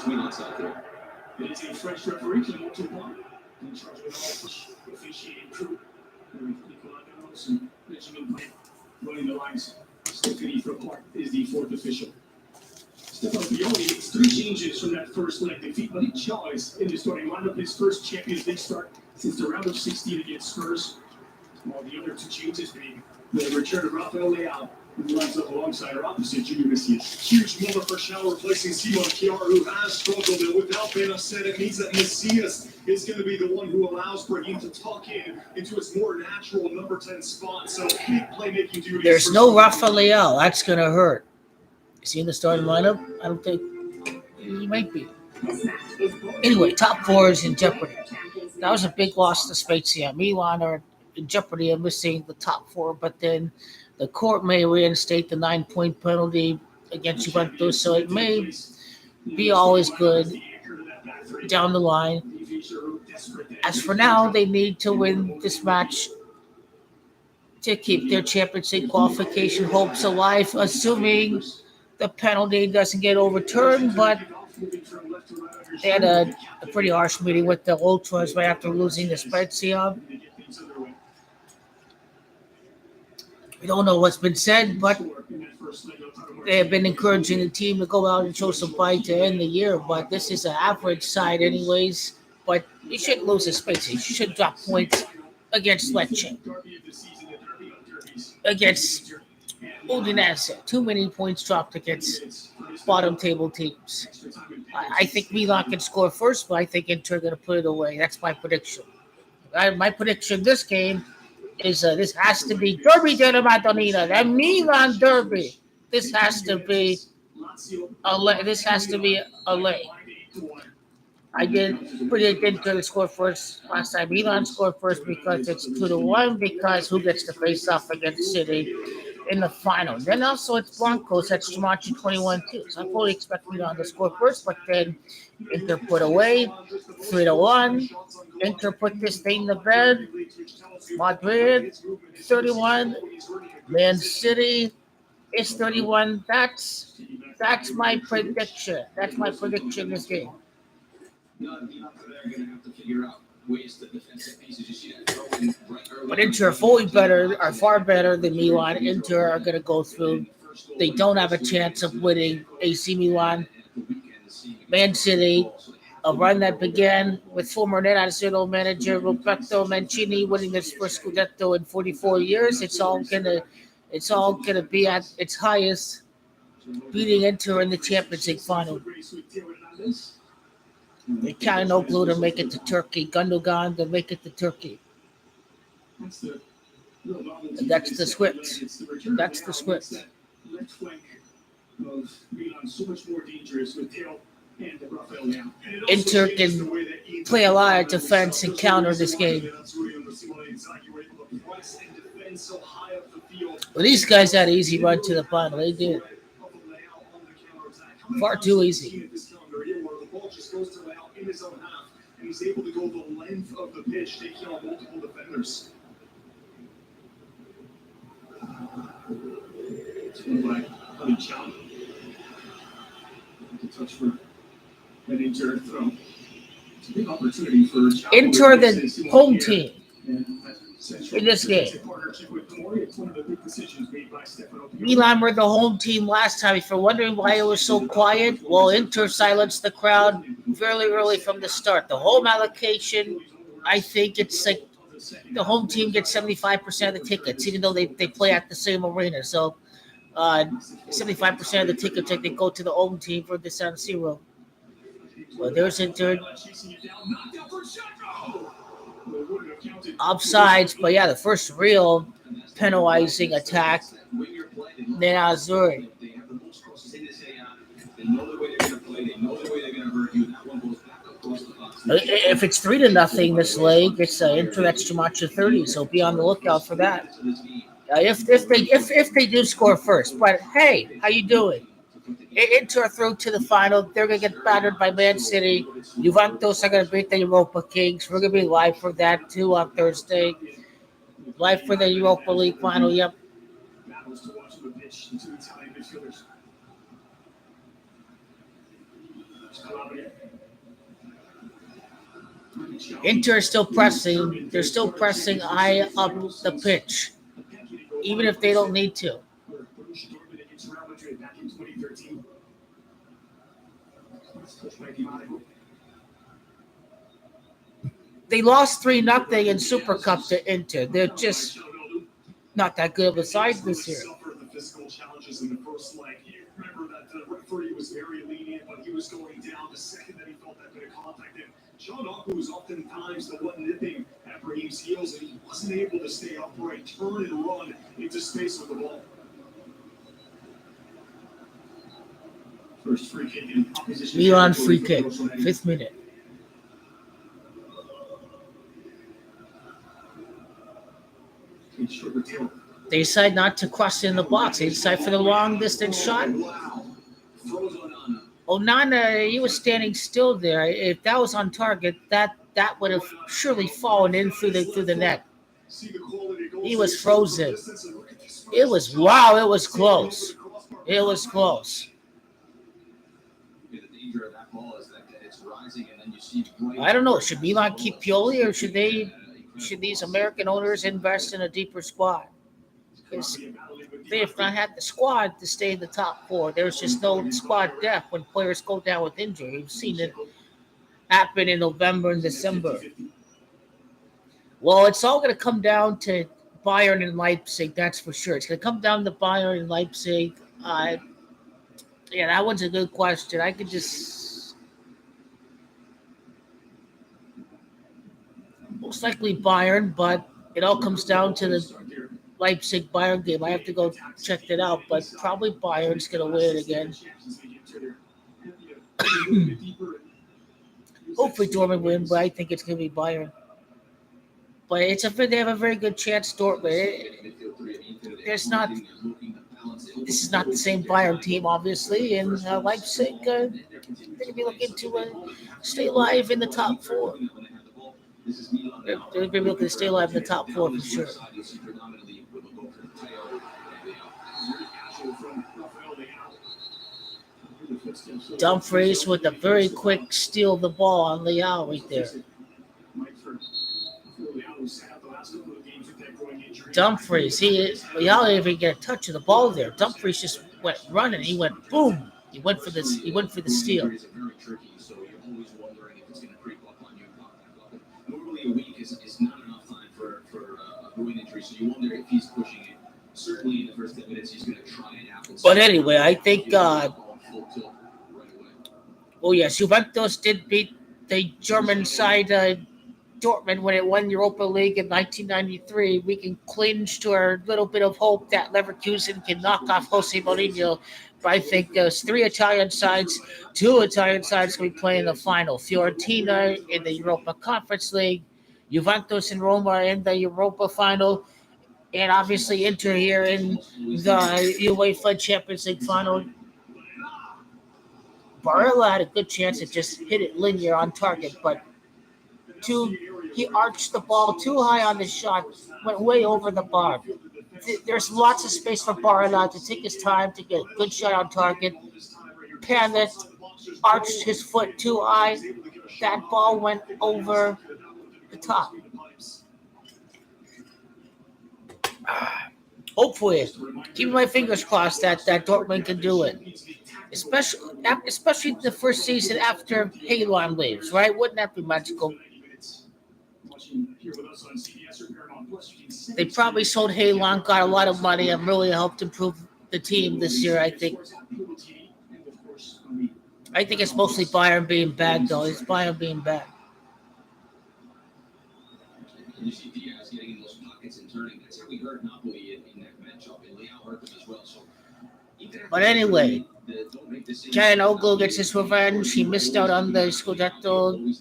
It is a French referee, Clement Toupin, in charge of all officiating crew. Nicolas Ganos and Benjamin Payet running the lines. Stephanie Frappart is the fourth official. Stefan Pioli makes three changes from that first leg defeat, but he is in the starting lineup. His first Champions League start since the round of 16 against Spurs. While the other two changes being the return of Rafael Leao, who lines up alongside our opposite, Junior Messias. Huge moment for Schnell replacing Simon Kjaer, who has struggled. And without Benacer, it means that Messias is going to be the one who allows Brahim to tuck into his more natural number 10 spot. So big playmaking duty. There's no Rafael Leao. That's going to hurt. Is he in the starting lineup? I don't think he might be. Anyway, top four is in jeopardy. That was a big loss to Spezia. Milan are in jeopardy of missing the top four, but then the court may reinstate the 9-point penalty against Juventus, so it may be always good down the line. As for now, they need to win this match to keep their Champions League qualification hopes alive, assuming the penalty doesn't get overturned, but they had a pretty harsh meeting with the Ultras right after losing to Spezia. We don't know what's been said, but they have been encouraging the team to go out and show some fight to end the year. But this is an average side anyways. But you shouldn't lose to Spezia. You should drop points against Lecce, against Udinese. Too many points dropped against bottom table teams. I think Milan can score first, but I think Inter are going to put it away. That's my prediction. My prediction this game is this has to be Derby della Madonnina, the Milan Derby. This has to be a lay. I did predict Inter to score first last time. Milan scored first because it's 2-1. Because who gets to face off against City in the final? Then also it's Broncos at Stramachi 21-2. So I fully expect Milan to score first, but then Inter put away 3-1. Inter put this thing to bed. Madrid 31. Man City is 31. That's my prediction. That's my prediction this game. But Inter are far better than Milan. Inter are going to go through. They don't have a chance of winning AC Milan. Man City, a run that began with former Nerazzurro manager Roberto Mancini winning his first Scudetto in 44 years. It's all gonna be at its highest, beating Inter in the Champions League final. They can't Oglu to make it to Turkey. Gundogan to make it to Turkey. And that's the script. That's the script. Inter can play a lot of defense and counter this game. Well, these guys had an easy run to the final. They did. Far too easy. And he's able to go the length of the pitch, taking on multiple defenders. Touch for an Inter throw. It's a big opportunity for Inter, the home team in this game. Milan were the home team last time. If you're wondering why it was so quiet, well, Inter silenced the crowd fairly early from the start. The home allocation, I think it's like the home team gets 75% of the tickets, even though they play at the same arena. So 75% of the tickets they go to the home team for the San Siro. Well, there's Inter. Offsides, but yeah, the first real penalizing attack. Nerazzurri. If it's 3-0 this leg, it's Inter extra match of 30, so be on the lookout for that. If they do score first, but hey, how you doing? Inter through to the final. They're gonna get battered by Man City. Juventus are gonna beat the Europa Kings. We're gonna be live for that too on Thursday. Live for the Europa League final. Yep. Inter is still pressing. They're still pressing high up the pitch, even if they don't need to. They lost 3-0 in Super Cup to Inter. They're just not that good of a side this year. The physical challenges in the first leg. You remember that the referee was very lenient, but he was going down the second that he felt that bit of contact. And Sean Oku was oftentimes the one nipping at Raheem's heels, and he wasn't able to stay upright, turn and run into space with the ball. First free kick in opposition. Milan free kick, 5th minute. They decide not to cross in the box. They decide for the long distance shot. Onana, he was standing still there. If that was on target, that would have surely fallen in through the net. He was frozen. It was close. It was close. I don't know. Should Milan keep Pioli, or should these American owners invest in a deeper squad? Because they have not had the squad to stay in the top 4. There's just no squad depth when players go down with injury. We've seen it happen in November and December. Well, it's all going to come down to Bayern and Leipzig, that's for sure. It's going to come down to Bayern and Leipzig. Yeah, that one's a good question. I could just... most likely Bayern, but it all comes down to the Leipzig-Bayern game. I have to go check that out, but probably Bayern's going to win it again. Hopefully Dortmund win, but I think it's going to be Bayern. But they have a very good chance, Dortmund. This is not the same Bayern team, obviously, and Leipzig, they're going to be looking to stay alive in the top 4. They're going to be looking to stay alive in the top 4 for sure. Dumfries with a very quick steal of the ball on Leao right there. Dumfries, Leao didn't even get a touch of the ball there. Dumfries just went running. He went boom. He went for the steal. Normally a week is not enough time for a groin injury, so you wonder if he's pushing it. Certainly in the first 10 minutes, he's going to try it out. But anyway, I think. Oh yes, Juventus did beat the German side Dortmund when it won Europa League in 1993. We can clinch to our little bit of hope that Leverkusen can knock off Jose Mourinho. But I think there's 2 Italian sides going to be playing the final. Fiorentina in the Europa Conference League, Juventus and Roma in the Europa final, and obviously Inter here in the UEFA Champions League final. Barella had a good chance to just hit it linear on target, but he arched the ball too high on the shot, went way over the bar. There's lots of space for Barella to take his time to get a good shot on target. Panicked, arched his foot too high. That ball went over the top. Hopefully, keep my fingers crossed that Dortmund can do it. Especially the first season after Milan leaves, right? Wouldn't that be magical? They probably sold Milan, got a lot of money, and really helped improve the team this year, I think. I think it's mostly Bayern being bad, though. It's Bayern being bad. You see Diaz getting in those pockets and turning. That's how we hurt Napoli in that matchup, and Leao hurt them as well. So, but anyway, Calhanoglu gets his revenge. He missed out on the Scudetto.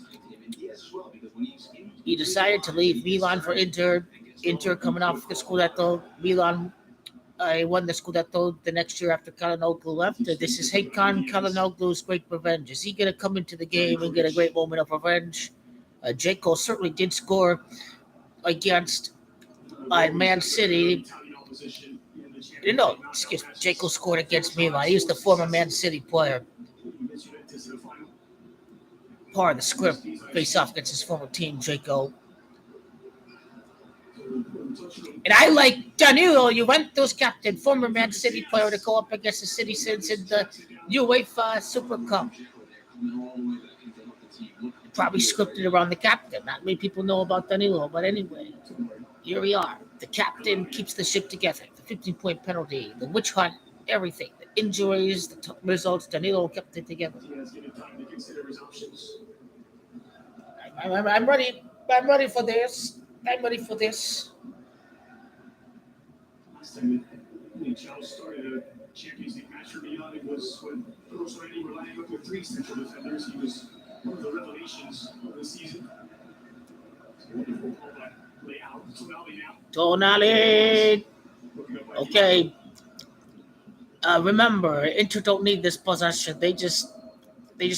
He decided to leave Milan for Inter. Inter coming off the Scudetto. Milan won the Scudetto the next year after Calhanoglu left. This is Hakan Calhanoglu's great revenge. Is he going to come into the game and get a great moment of revenge? Dzeko certainly did score against Man City. No, excuse me. Dzeko scored against Milan. He was the former Man City player. part of the script. Face off against his former team, Draco. And I like Danilo, Juventus captain, former Man City player, to go up against the citizens in the UEFA Super Cup. Probably scripted around the captain. Not many people know about Danilo, but anyway, here we are. The captain keeps the ship together. The 15-point penalty, the witch hunt, everything. The injuries, the results. Danilo kept it together. I'm ready. I'm ready for this. I'm ready for this. Last time the Chelsea started a Champions League match for Milan, it was when Rossoneri were lining up with 3 central defenders. He was one of the revelations of the season. Wonderful ball that layout. Tonali. Okay. Remember, Inter don't need this possession. They just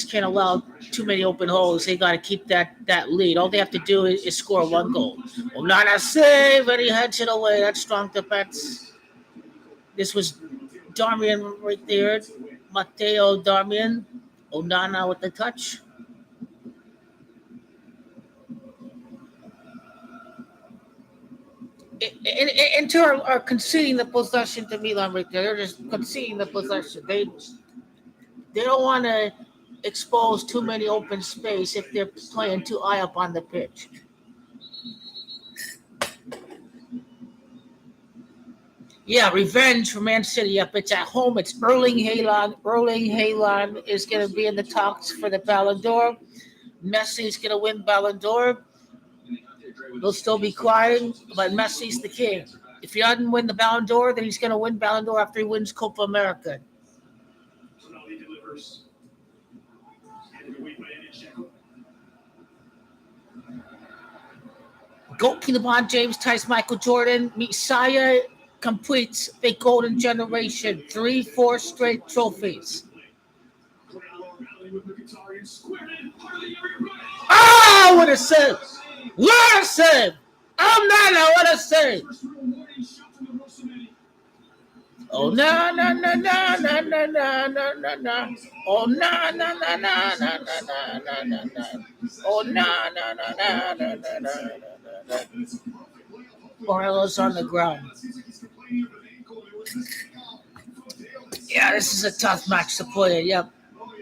can't allow too many open holes. They got to keep that lead. All they have to do is score 1 goal. Onana save, and he heads it away. That's strong defense. This was Darmian right there. Matteo Darmian. Onana with the touch. Inter are conceding the possession to Milan right there. They're just conceding the possession. They don't want to expose too many open space if they're playing too high up on the pitch. Yeah, revenge for Man City. Yep, it's at home. It's Erling Haaland. Erling Haaland is going to be in the talks for the Ballon d'Or. Messi's going to win Ballon d'Or. They'll still be crying, but Messi's the king. If he doesn't win the Ballon d'Or, then he's going to win Ballon d'Or after he wins Copa America. Goalkeeper LeBron James ties Michael Jordan. Messiah completes the golden generation. 3-4 straight trophies. Oh, what a save! What a save! Oh, no, what a save! Oh, no. Oh, no. Morelos on the ground. Yeah, this is a tough match to play. Yep,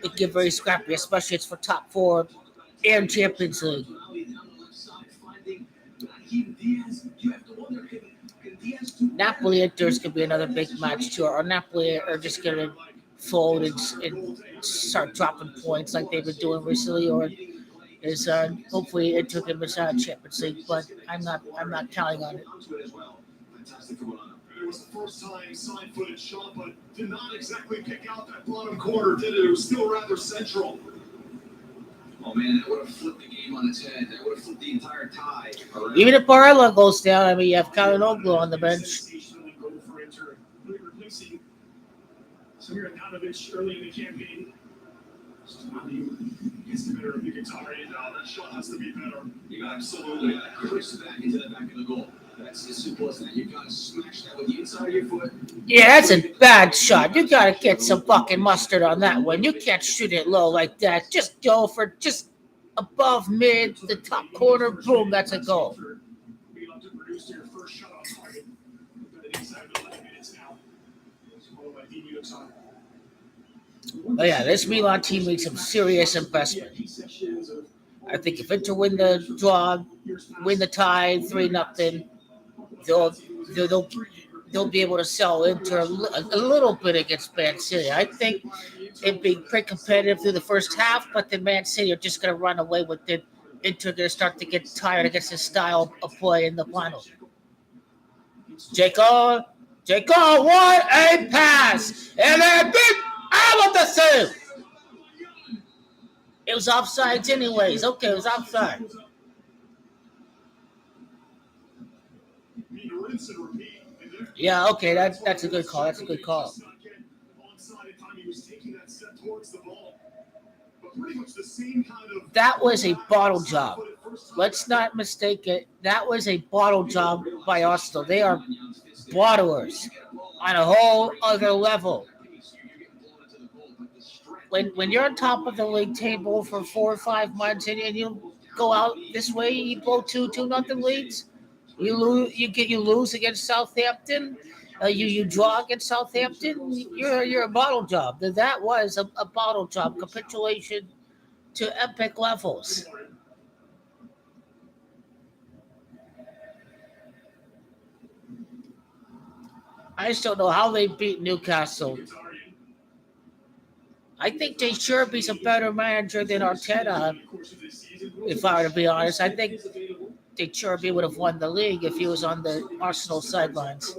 it get very scrappy, especially it's for top 4 and Champions League. Napoli Inter's could be another big match too, or Napoli are just gonna fold and start dropping points like they've been doing recently, or is hopefully Inter can miss out on Champions League, but I'm not counting on it. It was the first time side-footed shot, but did not exactly pick out that bottom corner, did it? It was still rather central. Oh man, that would have flipped the game on its head. That would have flipped the entire tie. Even if Barella goes down, I mean, you have Kalinoglu on the bench. Replacing Samir Adamovich early in the campaign. Gets the better of the guitar, and that shot has to be better. You got absolutely crisp back into the back of the goal. That's as simple as that. You got to smash that with the inside of your foot. Yeah, that's a bad shot. You got to get some fucking mustard on that one. You can't shoot it low like that. Just go for just above mid, the top corner. Boom, that's a goal. Oh yeah, this Milan team needs some serious investment. I think if Inter win the draw, win the tie, 3-0, they'll be able to sell Inter a little bit against Man City. I think it'd be pretty competitive through the first half, but then Man City are just going to run away with it. Inter going to start to get tired against the style of play in the final. Jacob, what a pass! And then big out of the save! It was offsides anyways. Okay, it was offside. Yeah, okay, that's a good call. That's a good call. That was a bottle job. Let's not mistake it. That was a bottle job by Arsenal. They are bottlers on a whole other level. when you're on top of the league table for 4 or 5 months and you go out this way, you blow 2-0 leads. You lose against Southampton. You draw against Southampton. You're a bottle job. That was a bottle job capitulation to epic levels. I just don't know how they beat Newcastle. I think Jay Sherby's a better manager than Arteta. If I were to be honest, I think Jay Sherby would have won the league if he was on the Arsenal sidelines.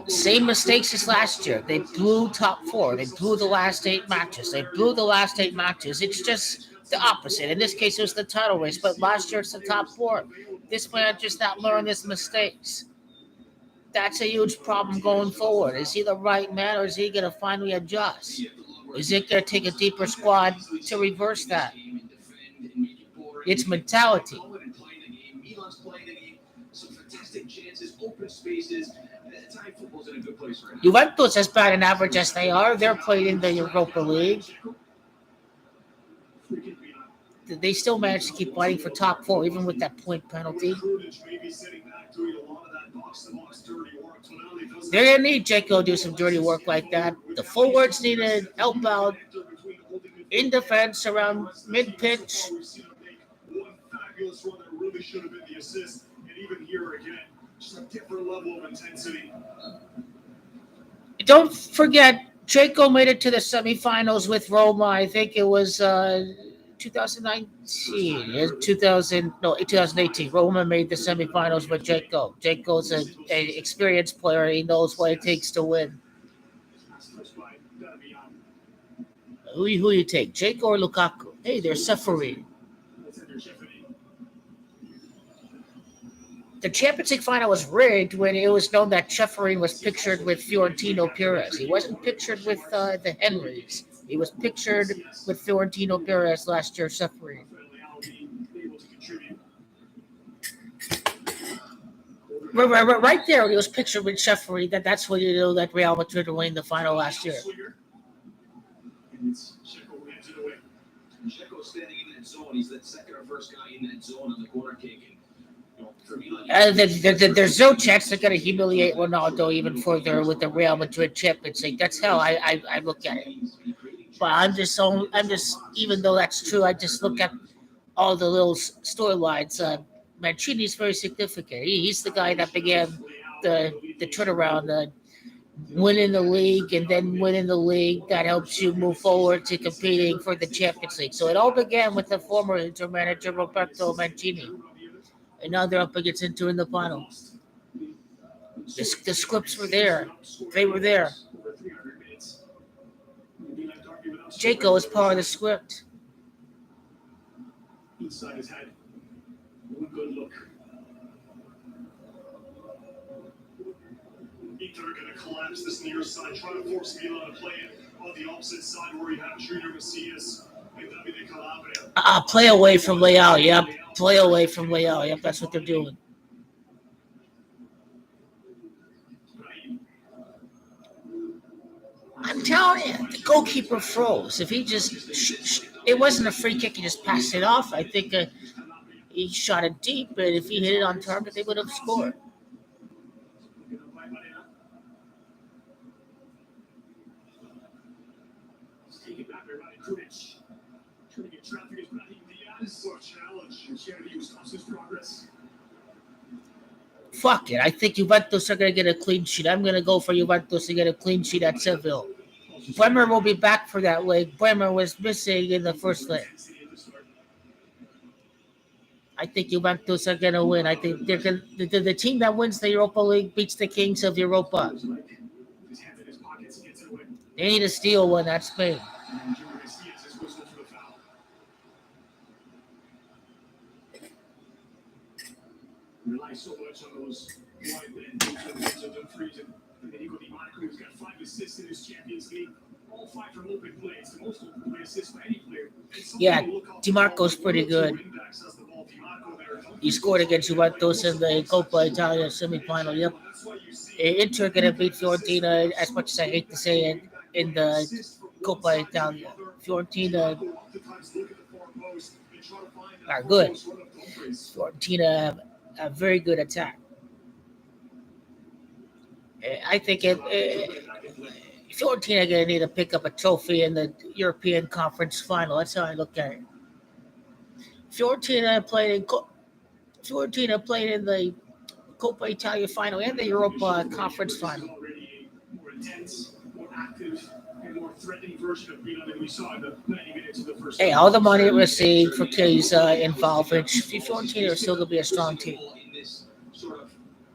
Same mistakes as last year. They blew top four. They blew the last 8 matches. It's just the opposite. In this case, it was the title race, but last year it's the top four. This manager's not learning his mistakes. That's a huge problem going forward. Is he the right man, or is he going to finally adjust? Is it going to take a deeper squad to reverse that? It's mentality. Juventus, as bad an average as they are, they're playing in the Europa League. They still manage to keep fighting for top four, even with that point penalty. They're going to need Jeko to do some dirty work like that. The forwards need to help out in defense around mid-pitch. Don't forget, Jeko made it to the semifinals with Roma. I think it was 2018. Roma made the semifinals with Jeko. Jako's an experienced player. He knows what it takes to win. Who you take, Jeko or Lukaku? Hey, there's Seferin. The Champions League final was rigged when it was known that Seferin was pictured with Fiorentino Perez. He wasn't pictured with the Henrys. He was pictured with Fiorentino Perez last year, Seferin. Right there, he was pictured with Seferin. That's what you know that Real Madrid were winning the final last year. Checo standing in that zone. He's the second or first guy in that zone on the corner kick. There's no chance they're going to humiliate Ronaldo even further with the Real Madrid Champions League. That's how I look at it. But I'm just even though that's true, I just look at all the little storylines. Mancini's very significant. He's the guy that began the turnaround, winning the league, and then winning the league that helps you move forward to competing for the Champions League. So it all began with the former Inter manager Roberto Mancini. And now they're up against Inter in the final. The scripts were there. They were there. Jeko is part of the script. Inside his head. One good look. Inter are going to collapse this near side, trying to force Milan to play it on the opposite side where you have Junior Macias and Davide Calabria. Play away from Leao, yep. Play away from Leao, yep, that's what they're doing. I'm telling you, the goalkeeper froze. If he just, it wasn't a free kick, he just passed it off. I think he shot it deep, but if he hit it on target, they would have scored. Fuck it. I think Juventus are going to get a clean sheet. I'm going to go for Juventus to get a clean sheet at Seville. Bremer will be back for that leg. Bremer was missing in the first leg. I think Juventus are going to win. I think they're going the team that wins the Europa League beats the Kings of Europa. They need to steal one. That's Spain. Rely so much on those wide men of Dumfries and Federico Di Marco, who's got 5 assists in his Champions League. All 5 from open play. It's the most open play assists by any player. Yeah, Di Marco's pretty good. He scored against Juventus in the Coppa Italia semifinal. Yep. Inter gonna beat Fiorentina. As much as I hate to say it, in the Coppa Italia. Fiorentina are good. Fiorentina have a very good attack. I think Fiorentina gonna need to pick up a trophy in the European Conference Final. That's how I look at it. Fiorentina played in Fiorentina played in the Coppa Italia final and the Europa Conference final. More intense, more active, and more threatening version of Milan than we saw in the 90 minutes of the first. Hey, all the money it received for Chiesa and Vlahovic, Fiorentina are still gonna be a strong team. Sort of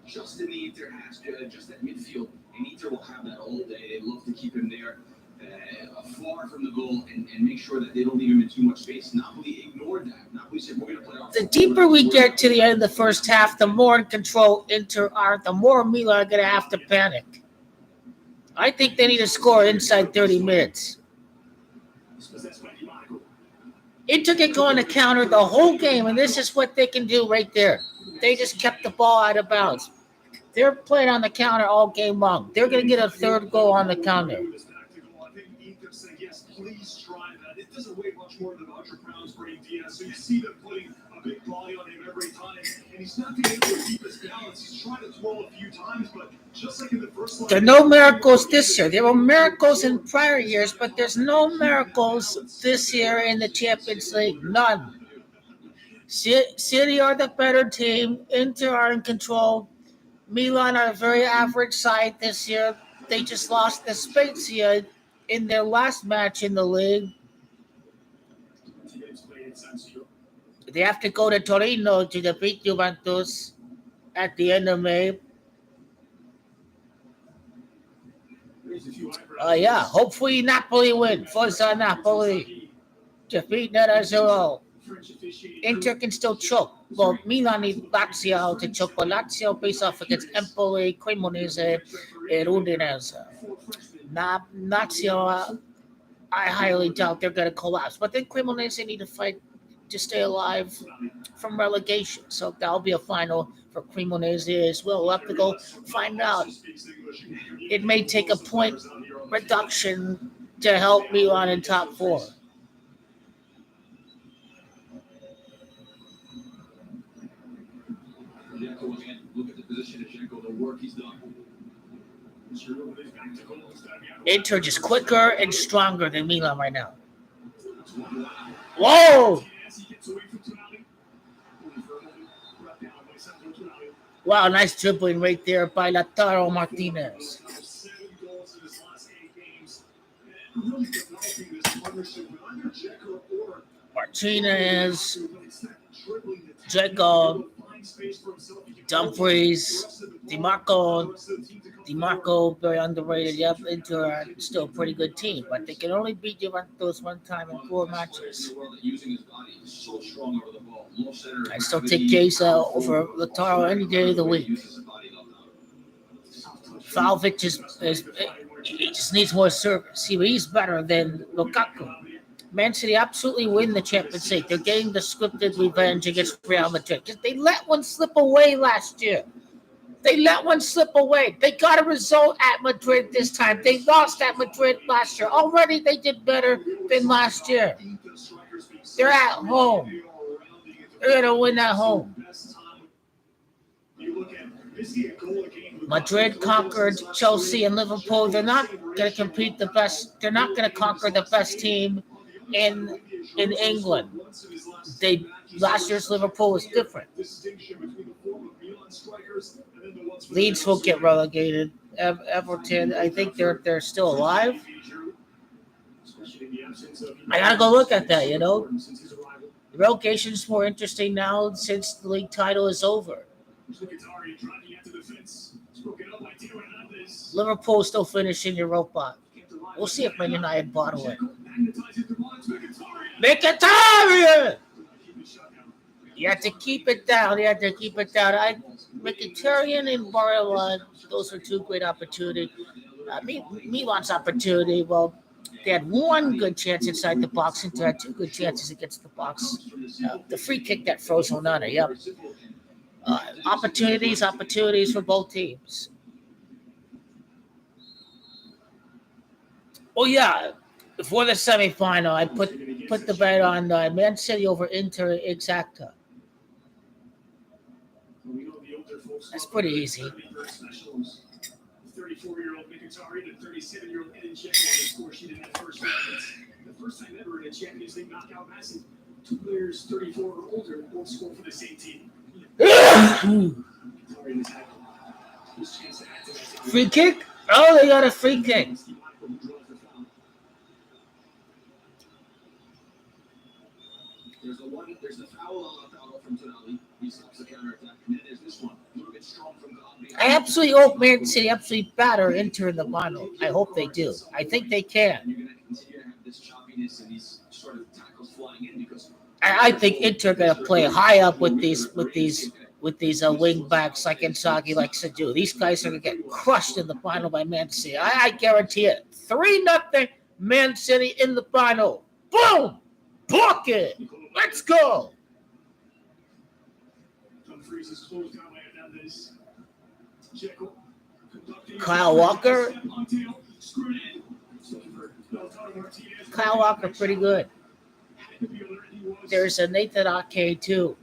just in the Inter half, just at midfield, and Inter will have that all day. They love to keep him there, far from the goal, and make sure that they don't leave him in too much space. Napoli ignored that. Napoli said, "We're going to play off." The deeper we get to the end of the first half, the more in control Inter are, the more Milan are going to have to panic. I think they need to score inside 30 minutes. Inter can go on the counter the whole game, and this is what they can do right there. They just kept the ball out of bounds. They're playing on the counter all game long. They're going to get a third goal on the counter. Please try that. It doesn't weigh much more than 100 pounds for Diaz, so you see them putting a big body on him every time, and he's not being able to keep his balance. He's trying to throw a few times, but just like in the first line, there are no miracles this year. There were miracles in prior years, but there's no miracles this year in the Champions League. None. City are the better team. Inter are in control. Milan are a very average side this year. They just lost to Spezia in their last match in the league. They have to go to Torino to defeat Juventus at the end of May. Hopefully Napoli win. Forza Napoli. Defeat Nerazzurro. Inter can still choke. Well, Milan needs Lazio to choke, but Lazio face off against Empoli, Cremonese, and Udinese. Lazio, I highly doubt they're going to collapse. But then Cremonese need to fight to stay alive from relegation. So that'll be a final for Cremonese as well. We'll have to go find out. It may take a point reduction to help Milan in top four. Look at the position of Shenko, the work he's done. Inter just quicker and stronger than Milan right now. Whoa! Wow, nice dribbling right there by Lautaro Martinez. Martinez, Dzeko, Dumfries, DiMarco, very underrated. Yep, Inter are still a pretty good team, but they can only beat Juventus one time in 4 matches. I still take Chiesa over Lautaro any day of the week. Vlahovic he just needs more service. He's better than Lukaku. Man City absolutely win the Champions League. They're getting the scripted revenge against Real Madrid because they let one slip away last year. They let one slip away. They got a result at Madrid this time. They lost at Madrid last year. Already they did better than last year. They're at home. They're going to win at home. Madrid conquered Chelsea and Liverpool. They're not going to compete the best. They're not going to conquer the best team in England. Last year's Liverpool was different. Leeds will get relegated. Everton, I think they're still alive. I gotta go look at that. The relegation is more interesting now since the league title is over. Liverpool still finishing Europa. We'll see if Man United bottle it. Mkhitaryan! You have to keep it down. Mkhitaryan and Barella, those are 2 great opportunities. Milan's opportunity, well, they had 1 good chance inside the box, and they had 2 good chances against the box. The free kick that froze Onana, yep. Opportunities for both teams. Oh yeah, before the semifinal, I put the bet on Man City over Inter exacta. That's pretty easy. 34-year-old Mkhitaryan and 37-year-old Edin Dzeko on the score sheet in that first round. It's the first time ever in a Champions League knockout match two players 34 or older both score for the same team. Free kick? Oh, they got a free kick. There's the foul on Lautaro from Tonali. He stops the counterattack. And then there's this one. A little bit strong from God. I absolutely hope Man City absolutely batter Inter in the final. I hope they do. I think they can. You're going to continue to have this choppiness and these sort of tackles flying in because I think Inter are going to play high up with these wing backs like Inzaghi likes to do. These guys are going to get crushed in the final by Man City. I guarantee it. 3-0 Man City in the final. Boom! Block it! Let's go! Kyle Walker. Kyle Walker pretty good. There's a Nathan Ake too.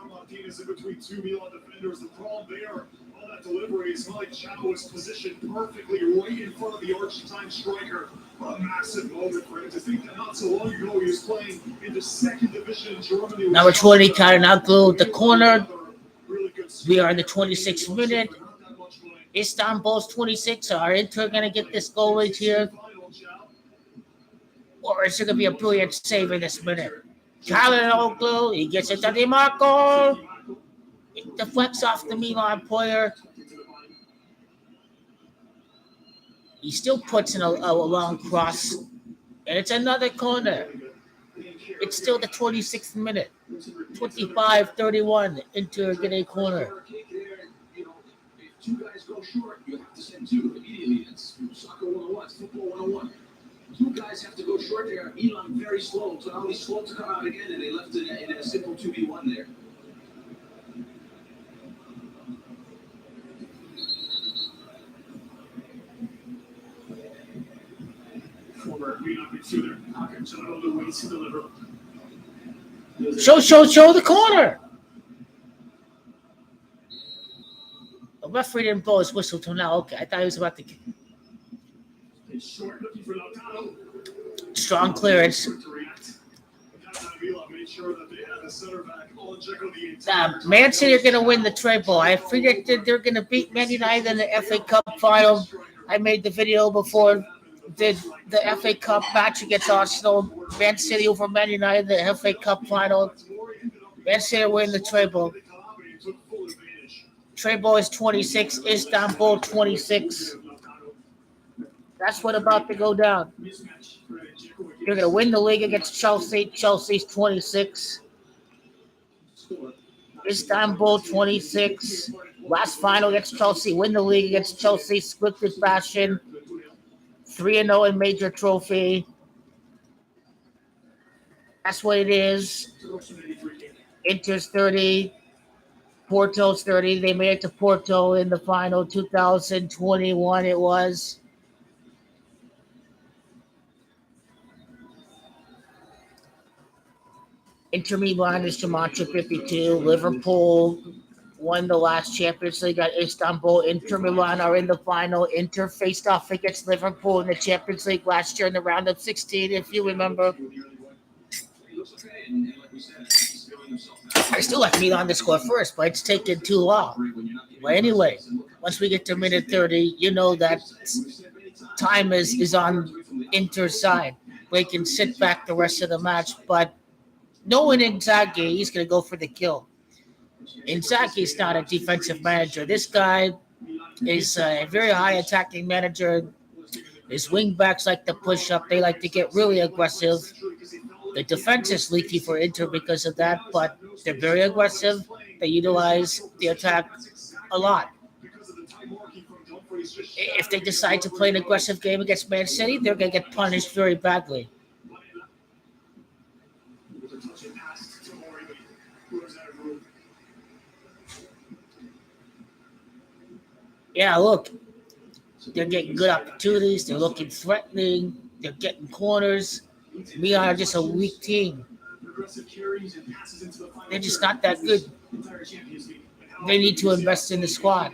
Martinez in between two Milan defenders. The problem there on that delivery is like Chao was positioned perfectly right in front of the Argentine striker. A massive moment for him to think that not so long ago he was playing in the second division in Germany. Number 20, Karanoglu, the corner. We are in the 26th minute. Istanbul's 26. Are Inter going to get this goal right here? Or is it going to be a brilliant save in this minute? Karanoglu, he gets it to Di Marco. It deflects off the Milan player. He still puts in a long cross. And it's another corner. It's still the 26th minute. 25-31. Inter get a corner. If two guys go short, you have to send two immediately. It's soccer 101, it's football 101. Two guys have to go short there. Milan very slow. Tonali slow to come out again, and they left it in a simple 2v1 there. Former Milan midfielder Hakan Çalhanoğlu waits to deliver. Show the corner. The referee didn't blow his whistle till now. Okay, I thought he was about to kick. Short looking for Lautaro. Strong clearance. Man City are going to win the treble. I predicted they're going to beat Man United in the FA Cup final. I made the video before the FA Cup match against Arsenal. Man City over Man United in the FA Cup final. Man City win the treble. Treble is 26. Istanbul 26. That's what about to go down. You're going to win the league against Chelsea. Chelsea's 26. Istanbul 26. Last final against Chelsea. Win the league against Chelsea. Scripted fashion. 3-0 in major trophy. That's what it is. Inter's 30. Porto's 30. They made it to Porto in the final. 2021 it was. Inter Milan is Gematria 52. Liverpool won the last Champions League at Istanbul. Inter Milan are in the final. Inter faced off against Liverpool in the Champions League last year in the round of 16, if you remember. I still like Milan to score first, but it's taken too long. But anyway, once we get to minute 30, you know that time is on Inter's side. They can sit back the rest of the match, but knowing Inzaghi, he's going to go for the kill. Inzaghi's not a defensive manager. This guy is a very high attacking manager. His wing backs like to push up. They like to get really aggressive. The defense is leaky for Inter because of that, but they're very aggressive. They utilize the attack a lot. If they decide to play an aggressive game against Man City, they're going to get punished very badly. Yeah, look. They're getting good opportunities. They're looking threatening. They're getting corners. Milan are just a weak team. They're just not that good. They need to invest in the squad.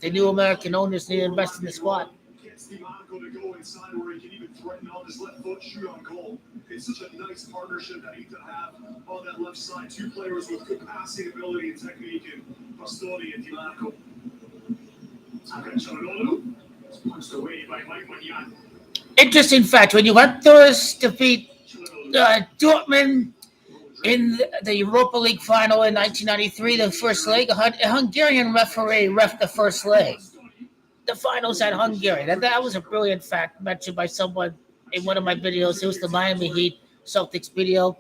The new American owners need to invest in the squad. Gets Monaco to go inside where he can even threaten on his left foot, shoot on goal. It's such a nice partnership that he can have on that left side. Two players with good passing ability and technique in Bastoni and Di Marco. It's punched away by Mike Magnan. Interesting fact: when Juventus defeat Dortmund in the Europa League final in 1993, the first leg, a Hungarian referee ref the first leg. The finals at Hungary. That was a brilliant fact mentioned by someone in one of my videos. It was the Miami Heat Celtics video.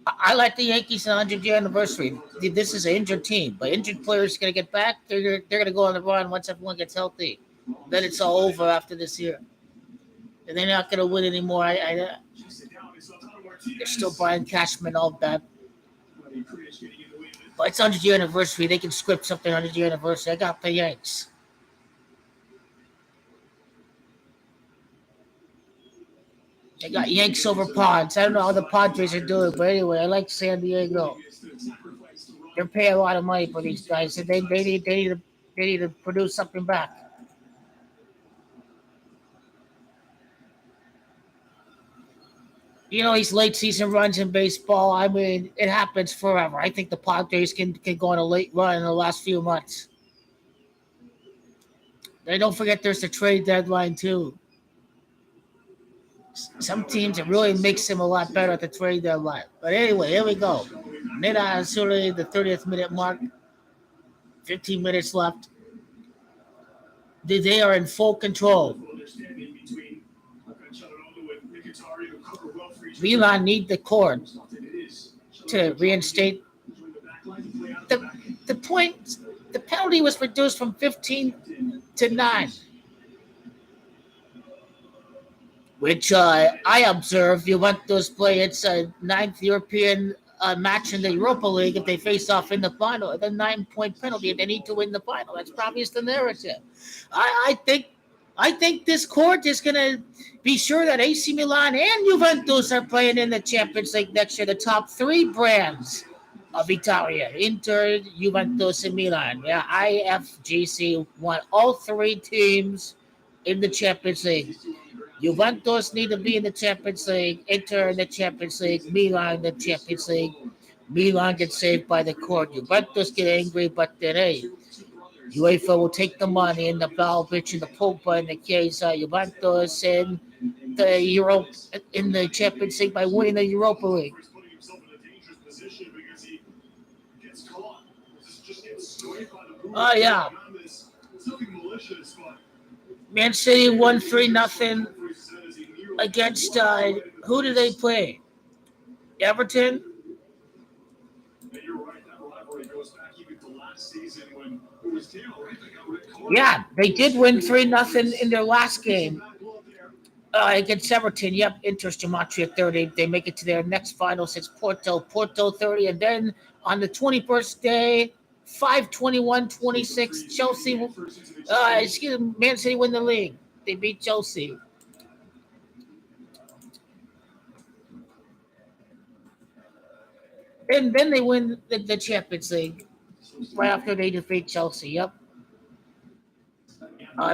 I like the Yankees' 100-year anniversary. This is an injured team, but injured players are going to get back. They're going to go on the run once everyone gets healthy. Then it's all over after this year. And they're not going to win anymore. They're still Brian Cashman, all that. But it's 100-year anniversary. They can script something 100-year anniversary. I got the Yanks. They got Yanks over Pods. I don't know how the Padres are doing, but anyway, I like San Diego. They're paying a lot of money for these guys, and they need to produce something back. You know, these late season runs in baseball, I mean, it happens forever. I think the Padres can go on a late run in the last few months. And don't forget there's the trade deadline, too. Some teams, it really makes them a lot better at the trade deadline. But anyway, here we go. Neda Azuli, the 30th minute mark. 15 minutes left. They are in full control. Milan need the cord to reinstate. The point, the penalty was reduced from 15 to 9. Which I observe Juventus play its 9th European match in the Europa League if they face off in the final. The 9-point penalty, and they need to win the final. That's probably the narrative. I think this court is going to be sure that AC Milan and Juventus are playing in the Champions League next year. The top 3 brands of Italia: Inter, Juventus, and Milan. Yeah, IFGC want all 3 teams in the Champions League. Juventus need to be in the Champions League, Inter in the Champions League, Milan in the Champions League. Milan gets saved by the court. Juventus get angry, but then, hey, UEFA will take the money and the Vlahovic and the Pogba and the Chiesa. Juventus in the Champions League by winning the Europa League. Oh, yeah. Man City won 3-0 against, who did they play? Everton? Yeah, they did win 3-0 in their last game against Everton. Yep, Inter's Gematria 30. They make it to their next finals. It's Porto 30. And then on the 21st day, 5-21-26, Chelsea, Man City win the league. They beat Chelsea. And then they win the Champions League right after they defeat Chelsea. Yep.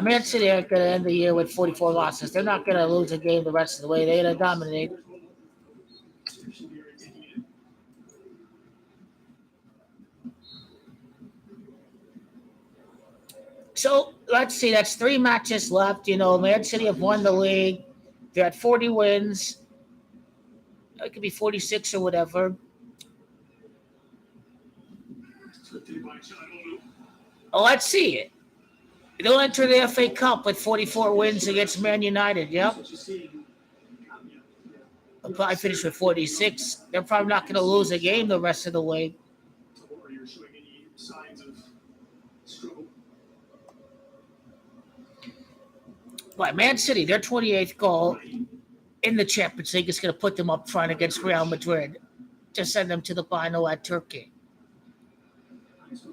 Man City are going to end the year with 44 losses. They're not going to lose a game the rest of the way. They're going to dominate. So let's see. That's 3 matches left. You know, Man City have won the league. They're at 40 wins. It could be 46 or whatever. Oh, let's see it. They'll enter the FA Cup with 44 wins against Man United. Yep. They'll probably finish with 46. They're probably not going to lose a game the rest of the way. But Man City, their 28th goal in the Champions League is going to put them up front against Real Madrid to send them to the final at Turkey.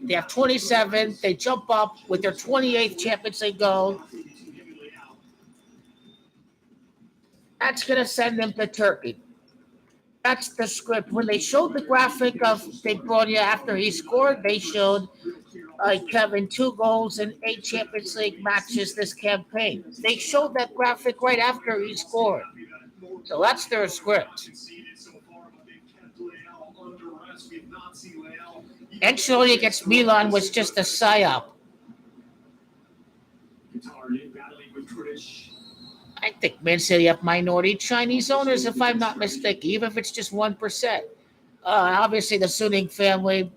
They have 27. They jump up with their 28th Champions League goal That's going to send them to Turkey. That's the script. When they showed the graphic of De Bruyne after he scored, they showed Kevin 2 goals in 8 Champions League matches this campaign. They showed that graphic right after he scored. So that's their script. Actually, against Milan was just a psyop. I think Man City have minority Chinese owners, if I'm not mistaken, even if it's just 1%. Obviously, the Suning family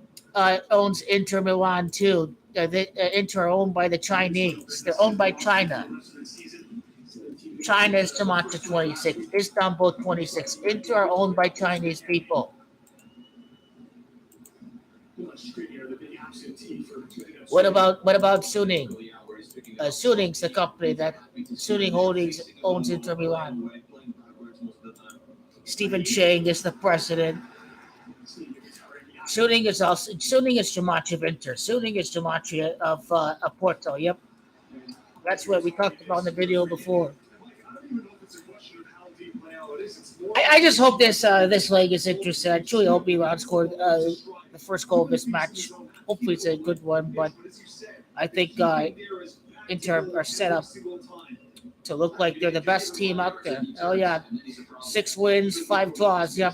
owns Inter Milan too. Inter are owned by the Chinese. They're owned by China. China is Tamata 26, Istanbul 26. Inter are owned by Chinese people. What about Suning? Suning's the company that Suning Holdings owns Inter Milan. Stephen Chang is the president. Suning is Gematria of Inter. Suning is Gematria of Porto. Yep, that's what we talked about in the video before. I just hope this leg is interesting. I truly hope Milan scored the first goal of this match. Hopefully it's a good one, but I think Inter are set up to look like they're the best team out there. Oh yeah, 6 wins, 5 draws. Yep,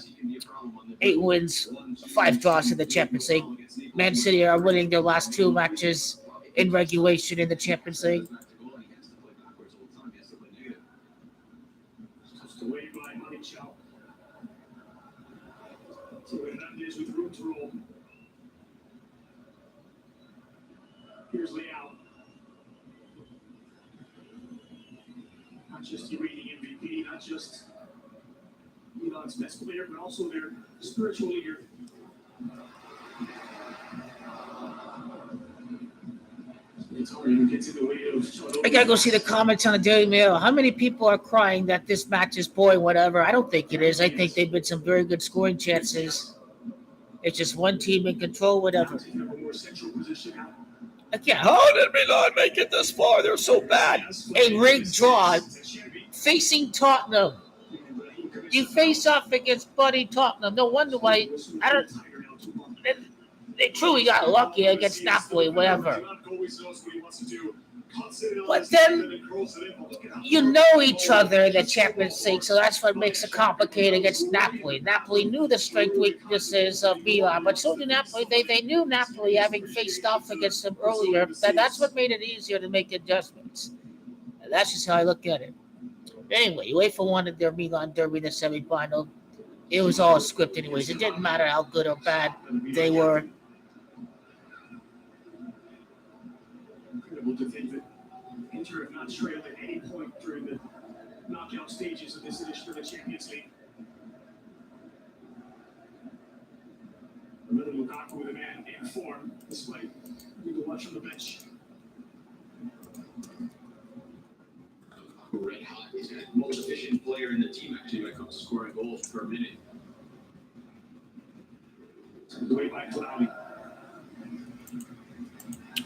8 wins, 5 draws in the Champions League. Man City are winning their last 2 matches in regulation in the Champions League. Here's Leao. Not just your reigning MVP, not just Milan's best player, but also their spiritual leader. It's hard to get to the way of. I gotta go see the comments on the Daily Mail. How many people are crying that this match is boring? Whatever. I don't think it is. I think they've been some very good scoring chances. It's just one team in control. Whatever. Again, how did Milan make it this far? They're so bad. A rigged draw facing Tottenham. You face off against Buddy Tottenham. No wonder why. They truly got lucky against Napoli, whatever. But then you know each other in the Champions League, so that's what makes it complicated against Napoli. Napoli knew the strength weaknesses of Milan, but so did Napoli. They knew Napoli, having faced off against them earlier. That's what made it easier to make adjustments. And that's just how I look at it. Anyway, UEFA wanted their Milan derby in the semifinal. It was all a script anyways. It didn't matter how good or bad they were. Incredible to think that Inter have not trailed at any point during the knockout stages of this edition of the Champions League. Another Lukaku with a man in form, despite we can watch on the bench. Red hot. He's the most efficient player in the team, actually, when it comes to scoring goals per minute. Away by Cloudy.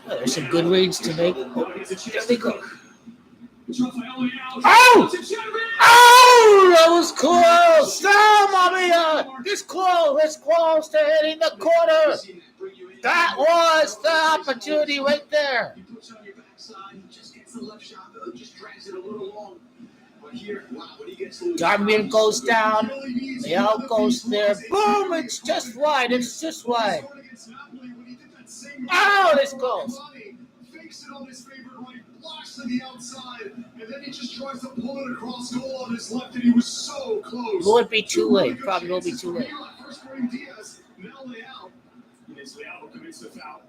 Well, there's some good reads to make. There they go. Oh! Oh, that was close. Oh, Mamma, this close to hitting the corner. That was the opportunity right there. Darmian goes down. Leao goes there. Boom! It's just wide. It's just wide. Oh, this goes. Fakes it on his favorite right, blocks to the outside, and then he just tries to pull it across goal on his left, and he was so close. Will it be too late? Probably will be too late. First bring Diaz, now Leao. Yes, Leao commits the foul.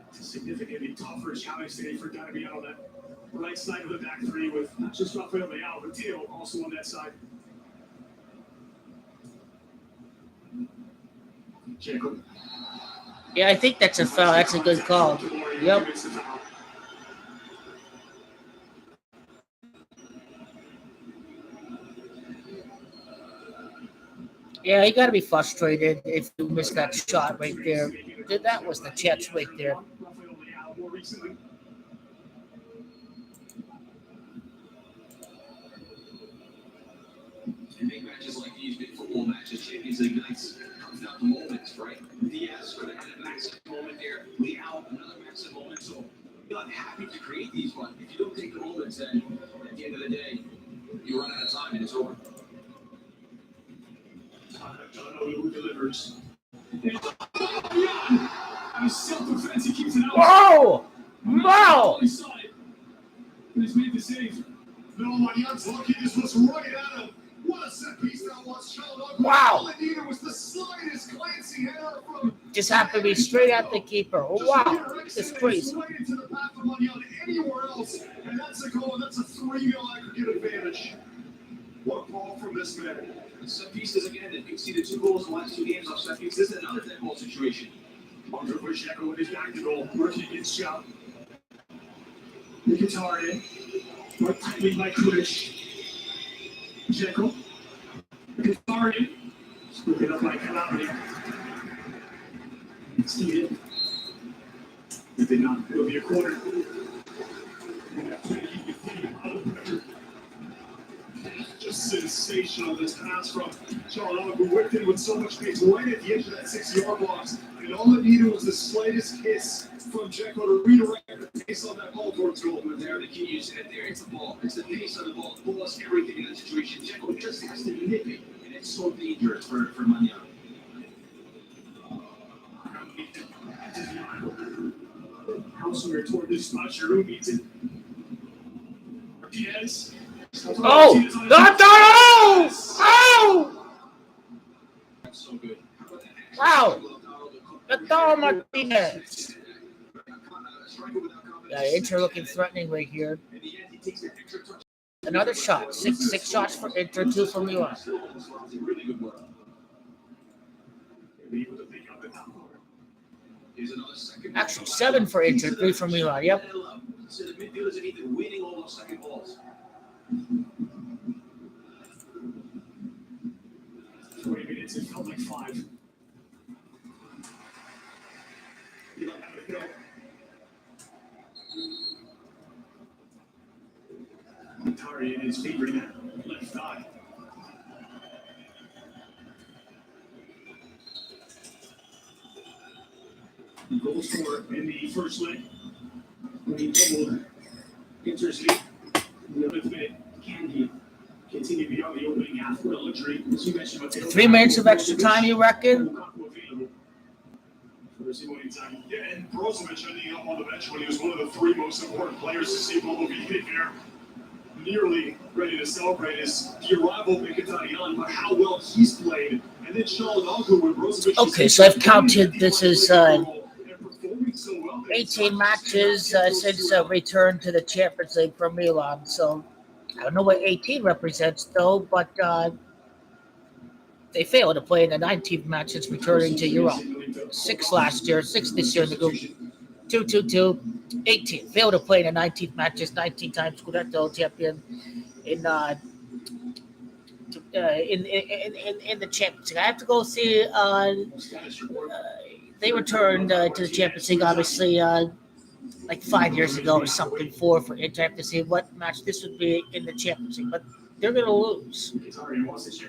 It's a significantly tougher challenge today for Darmian on that right side of the back three with not just Rafael Leao, but Theo also on that side. Jacob. Yeah, I think that's a foul. That's a good call. Yep. Yeah, you got to be frustrated if you miss that shot right there. That was the chance right there. And big matches like these, big football matches, Champions League nights, comes down to moments, right? Diaz could have had a massive moment there. Leao, another massive moment. So Milan happy to create these, but if you don't take the moments, then at the end of the day, you run out of time and it's over. Who delivers. He's self-defense. He keeps it out. Whoa! Wow! He saw it. But he's made the save. No, Milan's lucky this was right at him. What a set piece that was, Charlotte. Wow. All it needed was the slightest glancing error from. Just happened to be straight at the keeper. Wow, it's crazy. Straight into the path of Milan anywhere else, and that's a goal. That's a 3-0 aggregate advantage. What a ball from this man. Set pieces again. They've conceded 2 goals in the last 2 games off set pieces. This is another dead ball situation. Andre Pacheco with his back to goal. Working against Shout. Mkhitaryan. Marked tightly by Kudish. Pacheco. Mkhitaryan. Scooped it up by Calabria. Steven. If they not, it'll be a corner. Just sensational, this pass from Charlotte, who whipped it with so much pace right at the edge of that 6-yard box. And all it needed was the slightest kiss from Dzeko to redirect the pace on that ball towards goal. But there, the key you said there, it's the ball. It's the pace of the ball. The ball is everything in that situation. Dzeko just has to nip it, and it's so dangerous for Milan. Housewear toward this spot. Giroud beats it. Martinez. Oh! No! Oh! That's so good. Wow! Lautaro Martinez. Yeah, Inter looking threatening right here. Another shot. Six shots for Inter, 2 for Milan. Actually, 7 for Inter, 3 for Milan. Yep. So the midfielders have been winning all those second balls. 40 minutes, it felt like 5. Mkhitaryan is favoring that left thigh. Goal scorer in the first leg when he doubled Inter's lead. In the 11th minute, can he continue beyond the opening half? What a luxury. As you mentioned, about 3 minutes of extra time, you reckon? Yeah, and Brozovic ending up on the bench when he was one of the 3 most important players to see Bobo be hit there. Nearly ready to celebrate his arrival of Mkhitaryan, but how well he's played. And then Shalanoglu with Brozovic. Okay, so I've counted. This is 18 matches since return to the Champions League for Milan. So I don't know what 18 represents, though, but they failed to play in the 19th match since returning to Europe. 6 last year, 6 this year in the group. 2-2-2, 18. Failed to play in the 19th matches, 19 times Scudetto champion in the Champions League. I have to go see. They returned to the Champions League, obviously, like 5 years ago or something. For Inter. I have to see what match this would be in the Champions League, but they're going to lose.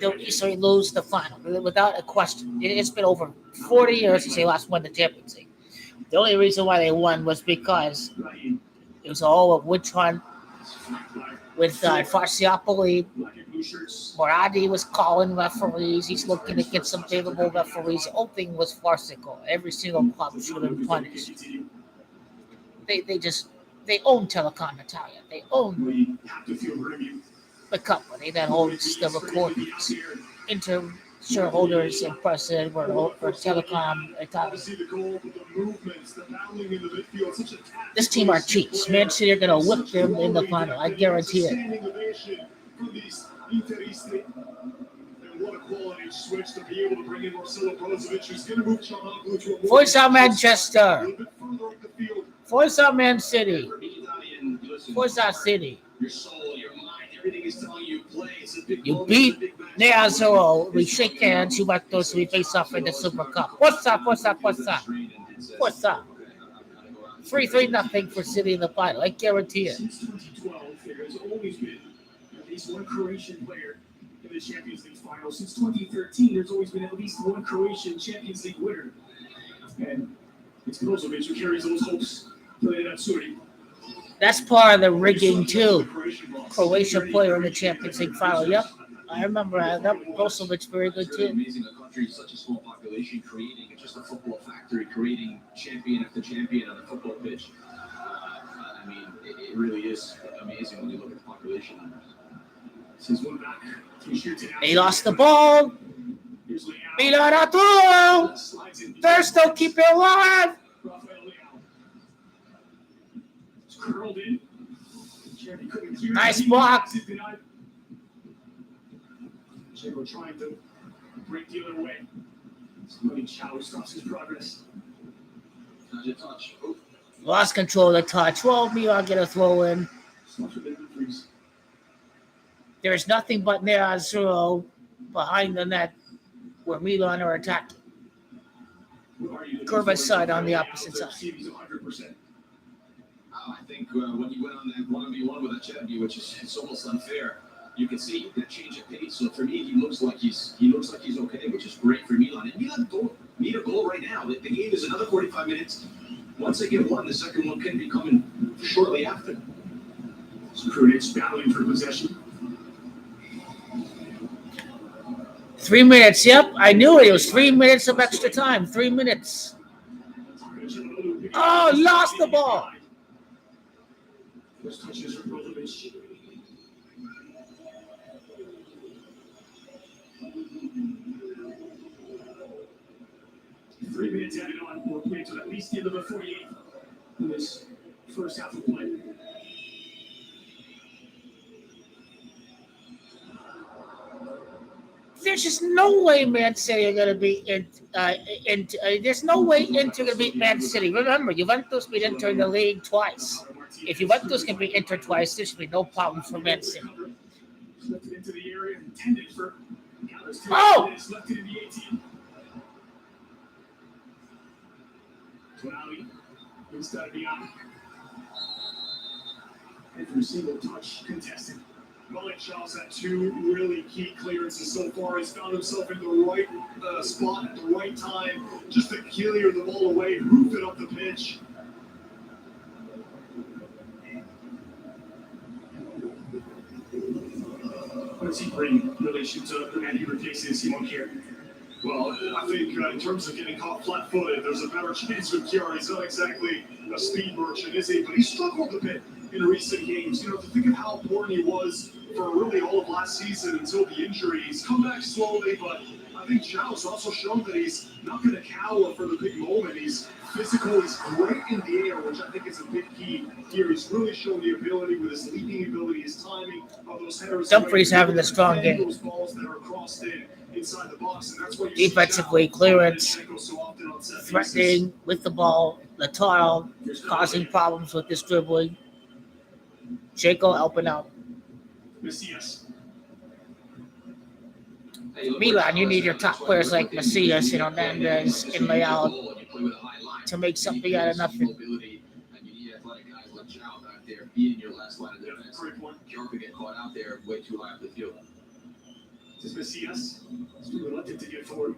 They'll easily lose the final without a question. It's been over 40 years since they last won the Champions League. The only reason why they won was because it was all a witch hunt with Farciopoli. Moradi was calling referees. He's looking to get some favorable referees. The whole thing was farcical. Every single club should have been punished. They own Telecom Italia. They own the company that owns the recordings. Inter shareholders and president were for Telecom Italia. This team are cheats. Man City are going to whip them in the final. I guarantee it. Forza Manchester. Forza Man City. Forza City. Your soul, your mind, everything is telling you play. It's a big You beat Nea-Zero. We shake hands. You like those we face off in the Super Cup. What's up? 3-3-0 for City in the final. I guarantee it. Since 2012, there has always been at least one Croatian player in the Champions League final. Since 2013, there's always been at least one Croatian Champions League winner. And it's Brozovic who carries those hopes for the Natsuri. That's part of the rigging too. Croatia player in the Champions League final. Yep, I remember that. Brozovic very good It's really too. amazing a country, such a small population, creating just a football factory, creating champion after champion on a football pitch. I mean, it really is amazing when you look at the population numbers. Since one back, They lost the ball. Milan Arturo. They're still keeping it alive. Curled in. Nice block. Checo trying to break the other way. Somebody Chow stops his progress. Touch. Oh, Lost control of the touch. Well, Milan get a throw in. There's nothing but Nerazzurro behind the net where Milan are attacking. Curva side on the opposite side. I think when you went on that 1v1 with Acerbi, which is it's almost unfair, you can see that change of pace. So for me, he looks like he's okay, which is great for Milan. And Milan don't need a goal right now. The game is another 45 minutes. Once they get one, the second one can be coming shortly after. Krunic battling for possession. 3 minutes. Yep, I knew it. It was 3 minutes of extra time. 3 minutes. Oh, lost the ball. First touches from Brozovic. Three minutes added on. We'll play until at least the end of the 48 in this first half of play. There's just no way Man City are going to be there's no way Inter going to beat Man City. Remember, Juventus beat Inter in the league twice. If Juventus can beat Inter twice, there should be no problem for Man City. Lifted into the area, intended for Oh! left it in the 18. Tonali, instead of beyond. And from single touch, contested. Milan Charles had two really key clearances so far. He's found himself in the right spot at the right time, just to clear the ball away, roof it up the pitch. What does he bring in relation to the man he replaces Simon Kier? Well, I think in terms of getting caught flat-footed, there's a better chance with Kier. He's not exactly a speed merchant, is he? But he struggled a bit in recent games. You know, to think of how important he was for really all of last season until the injury. He's come back slowly, but I think Chow's also shown that he's not going to cower for the big moment. He's physical, he's great in the air, which I think is a big key here. He's really shown the ability with his leaping ability, his timing of those headers. Dumfries having a strong game. Those balls that are crossed in inside the box, and that's why you Defensively, see Chow clearance, so often on set threatening with the ball. Lautaro causing problems with this dribbling. Jaco helping out. Macias. Milan, you need your top players like Macias, Hernandez, and Leal to make something out of nothing. And you need athletic guys like Chow back there being your last line of defense. Great point. Kier could get caught out there way too high up the field. This is Macias. Still reluctant to get forward.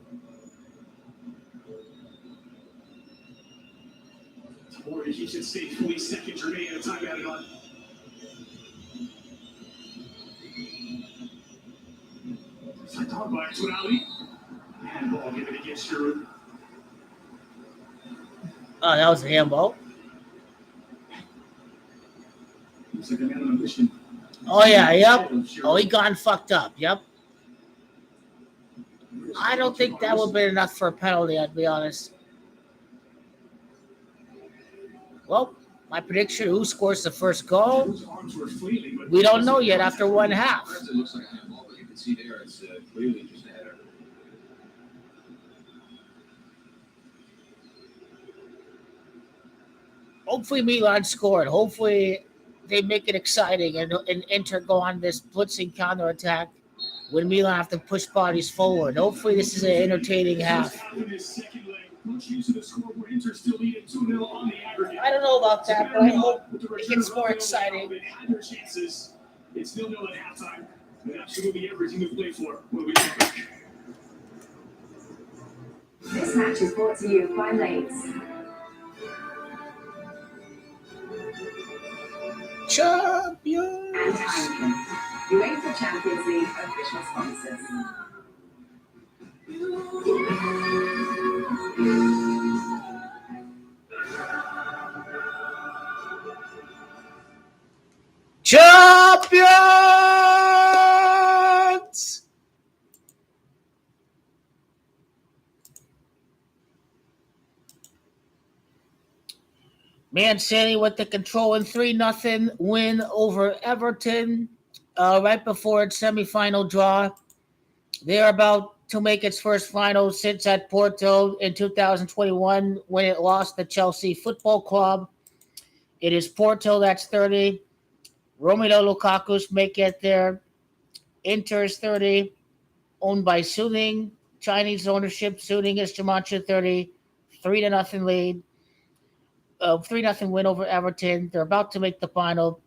Tamori keeps it safe. 20 seconds remaining at a time added on. Flicked on by Tonali. Handball given against Giroud. Oh, that was a handball. Looks like a man on a mission. Oh, yeah, yep. Oh, he gone fucked up, yep. I don't think that would have been enough for a penalty, I'd be honest. Well, my prediction, who scores the first goal? Those arms were flailing, but We don't know yet after one half. First, it looks like a handball, but you can see there it's clearly just a header. Hopefully Milan scored. Hopefully they make it exciting and Inter go on this blitzing counterattack when Milan have to push bodies forward. Hopefully this is an entertaining half. in his second leg. Much use of the scoreboard. Inter still leading 2-0 on the aggregate. I don't know about that, but I hope it gets more exciting. They had their chances. It's 0-0 at halftime. And absolutely everything to play for when we come back. This match is brought to you by Lates. Champion. And Heineken, UEFA Champions League official sponsors. Champions. Man City with the controlling 3-0 win over Everton right before its semifinal draw. They're about to make its first final since at Porto in 2021 when it lost to Chelsea Football Club. It is Porto that's 30. Romelu Lukaku's make it there. Inter's 30, owned by Suning. Chinese ownership. Suning is Jumanji 30. 3-0 lead. 3-0 win over Everton. They're about to make the final.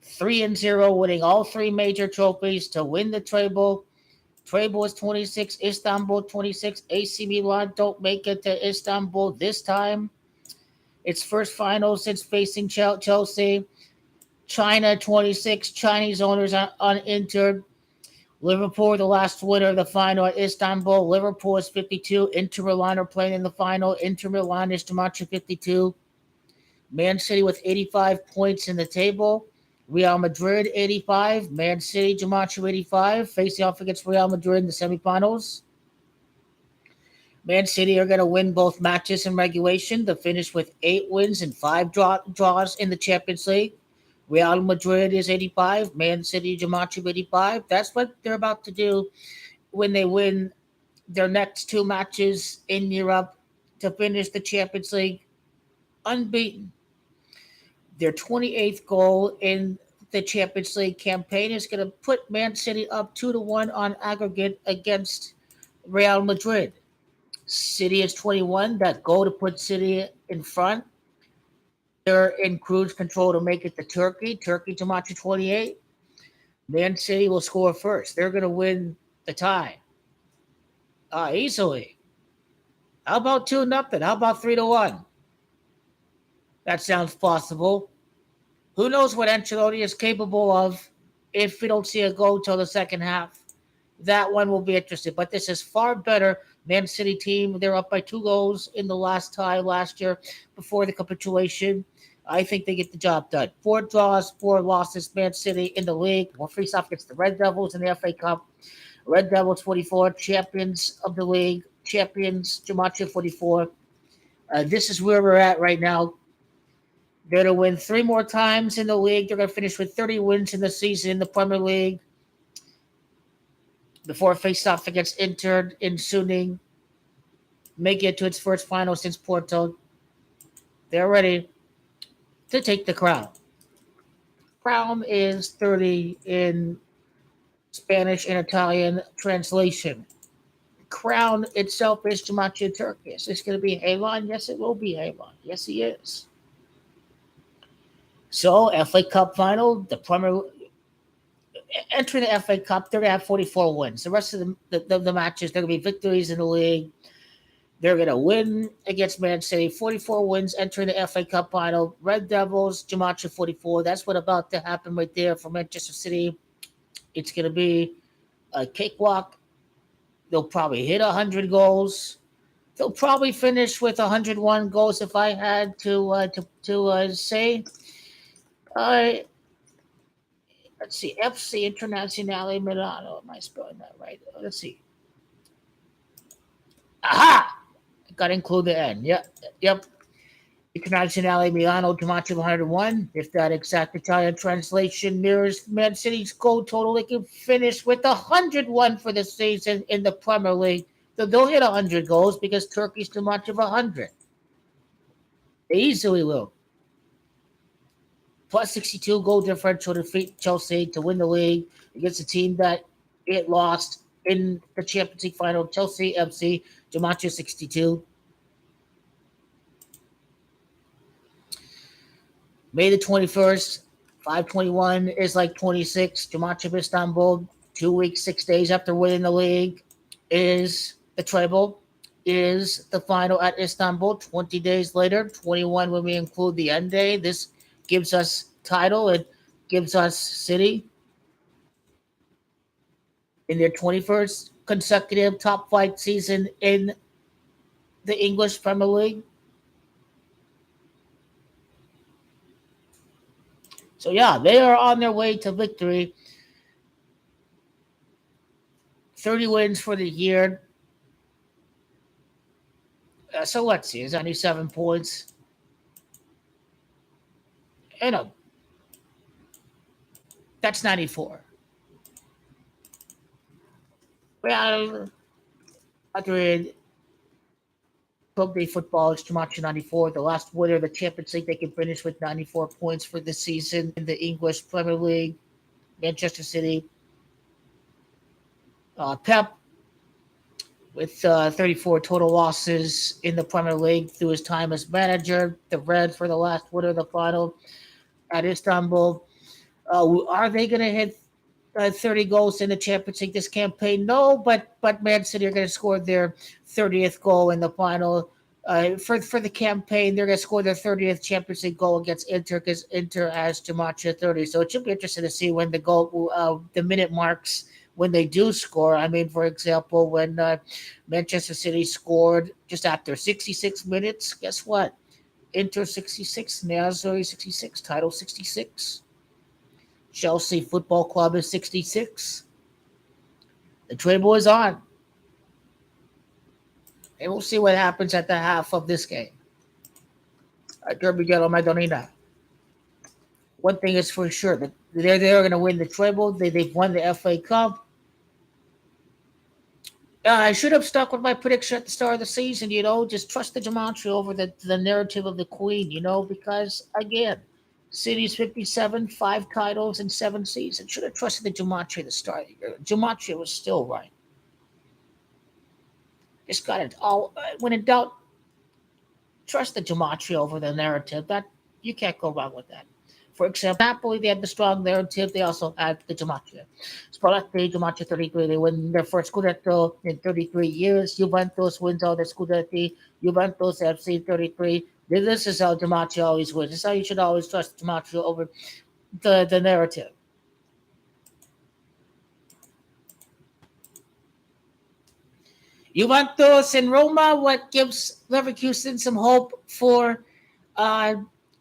3-0, winning all three major trophies to win the treble. Treble is 26, Istanbul 26. AC Milan don't make it to Istanbul this time. Its first final since facing Chelsea. China 26, Chinese owners uninjured. Liverpool, the last winner of the final at Istanbul. Liverpool is 52. Inter Milan are playing in the final. Inter Milan is Jumanji 52. Man City with 85 points in the table. Real Madrid 85. Man City, Jumanji 85. Facing off against Real Madrid in the semifinals. Man City are going to win both matches in regulation to finish with 8 wins and 5 draws in the Champions League. Real Madrid is 85. Man City, Jumanji 85. That's what they're about to do when they win their next 2 matches in Europe to finish the Champions League unbeaten. Their 28th goal in the Champions League campaign is going to put Man City up 2-1 on aggregate against Real Madrid. City is 21. That goal to put City in front. They're in cruise control to make it to Turkey. Turkey to match 28. Man City will score first. They're going to win the tie. Easily. How about 2-0? How about 3-1? That sounds possible. Who knows what Ancelotti is capable of if we don't see a goal till the second half. That one will be interesting. But this is far better. Man City team, they're up by 2 goals in the last tie last year before the capitulation. I think they get the job done. 4 draws, 4 losses. Man City in the league. We'll face off against the Red Devils in the FA Cup. Red Devils 44, champions of the league. Champions, Jumanji 44. This is where we're at right now. They're going to win 3 more times in the league. They're going to finish with 30 wins in the season in the Premier League before face off against Inter in Suning. Make it to its first final since Porto. They're ready to take the crown. Crown is 30 in Spanish and Italian translation. Crown itself is Jumanji Turkish. It's going to be Milan. Yes, it will be Milan. Yes, he is. So, FA Cup final, the Premier entering the FA Cup, they're going to have 44 wins. The rest of the matches, they're going to be victories in the league. They're going to win against Man City. 44 wins entering the FA Cup final. Red Devils, Jumanji 44. That's what's about to happen right there for Manchester City. It's going to be a cakewalk. They'll probably hit 100 goals. They'll probably finish with 101 goals if I had to say. Let's see. FC Internazionale Milano. Am I spelling that right? Let's see. Aha! Got to include the N. Yep. Internazionale Milano Jumanji 101. If that exact Italian translation mirrors Man City's goal total, they can finish with 101 for the season in the Premier League. So they'll hit 100 goals because Turkey's too much of 100. They easily will. Plus 62 goal differential to defeat Chelsea to win the league against a team that it lost in the Champions League final. Chelsea FC, Jumanji 62. May the 21st, 521 is like 26. Jumanji Istanbul, 2 weeks, 6 days after winning the league is the treble, is the final at Istanbul. 20 days later, 21 when we include the end day. This gives us title. It gives us City in their 21st consecutive top flight season in the English Premier League. So yeah, they are on their way to victory. 30 wins for the year. So let's see, it's 97 points. You know, that's 94. Well, Madrid Club football is Camacho 94. The last winner of the Champions League, they can finish with 94 points for the season. In the English Premier League, Manchester City. Pep with 34 total losses in the Premier League through his time as manager. The Reds for the last winner of the final at Istanbul. Are they going to hit 30 goals in the Champions League this campaign? No, but Man City are going to score their 30th goal in the final. For the campaign, they're going to score their 30th Champions League goal against Inter because Inter has Camacho 30. So it should be interesting to see when the minute marks when they do score. I mean, for example, when Manchester City scored just after 66 minutes, guess what? Inter 66, Nerazzurri 66, title 66. Chelsea Football Club is 66. The treble is on. And we'll see what happens at the half of this game. Derby Gallo Madonina. One thing is for sure, that they're going to win the treble. They've won the FA Cup. I should have stuck with my prediction at the start of the season, just trust the gematria over the narrative of the Queen, because, again, City's 57, 5 titles in 7 seasons. Should have trusted the gematria at the start of the year. Gematria was still right. Just got it all. When in doubt, trust the gematria over the narrative. That you can't go wrong with that. For example, Napoli, they had the strong narrative. They also had the gematria. Spalletti, gematria 33. They win their first Scudetto in 33 years. Juventus wins all their Scudetti. Juventus FC 33. This is how gematria always wins. This is how you should always trust gematria over the narrative. Juventus and Roma, what gives Leverkusen some hope for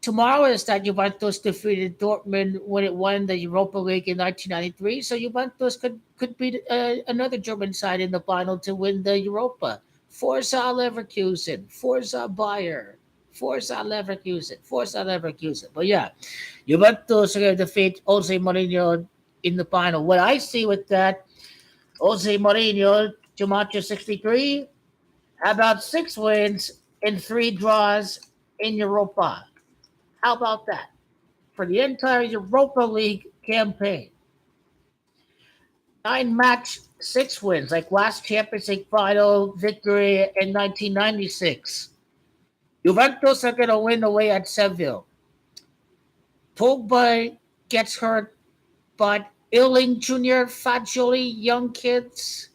tomorrow is that Juventus defeated Dortmund when it won the Europa League in 1993. So Juventus could beat another German side in the final to win the Europa. Forza Leverkusen, Forza Bayer, Forza Leverkusen, Forza Leverkusen. But yeah, Juventus are going to defeat Jose Mourinho in the final. What I see with that, Jose Mourinho, Gematria 63, about 6 wins and 3 draws in Europa. How about that? For the entire Europa League campaign. 9 match, 6 wins, like last Champions League final victory in 1996. Juventus are going to win away at Seville. Pogba gets hurt, but Illing Jr., Fagioli, young kids.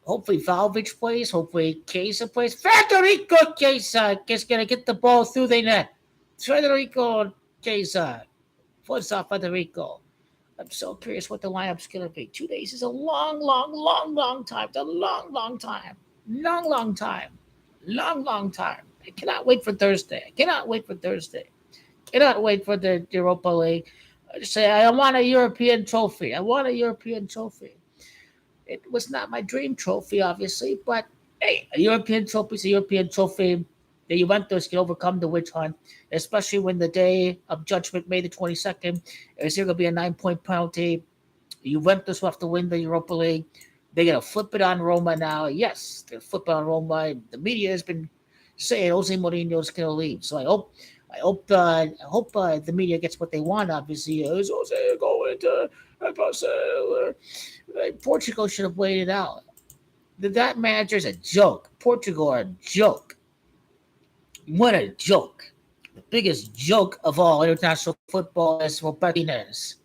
Hopefully Valvich plays. Hopefully Chiesa plays. Federico Chiesa is going to get the ball through the net. Federico Chiesa. What's up, Federico? I'm so curious what the lineup's going to be. 2 days is a long time. It's a long time. Long time. I cannot wait for Thursday. Cannot wait for the Europa League. I say, I want a European trophy. It was not my dream trophy, obviously, but hey, a European trophy is a European trophy. The Juventus can overcome the witch hunt, especially when the day of judgment, May the 22nd, is there going to be a 9-point penalty. Juventus will have to win the Europa League. They're going to flip it on Roma now. Yes, they're flipping on Roma. The media has been saying Jose Mourinho is going to leave. So I hope the media gets what they want. Obviously, is Jose going to Brazil? Portugal should have waited out. That manager's a joke. Portugal are a joke. What a joke. The biggest joke of all international football is Roberto Martinez.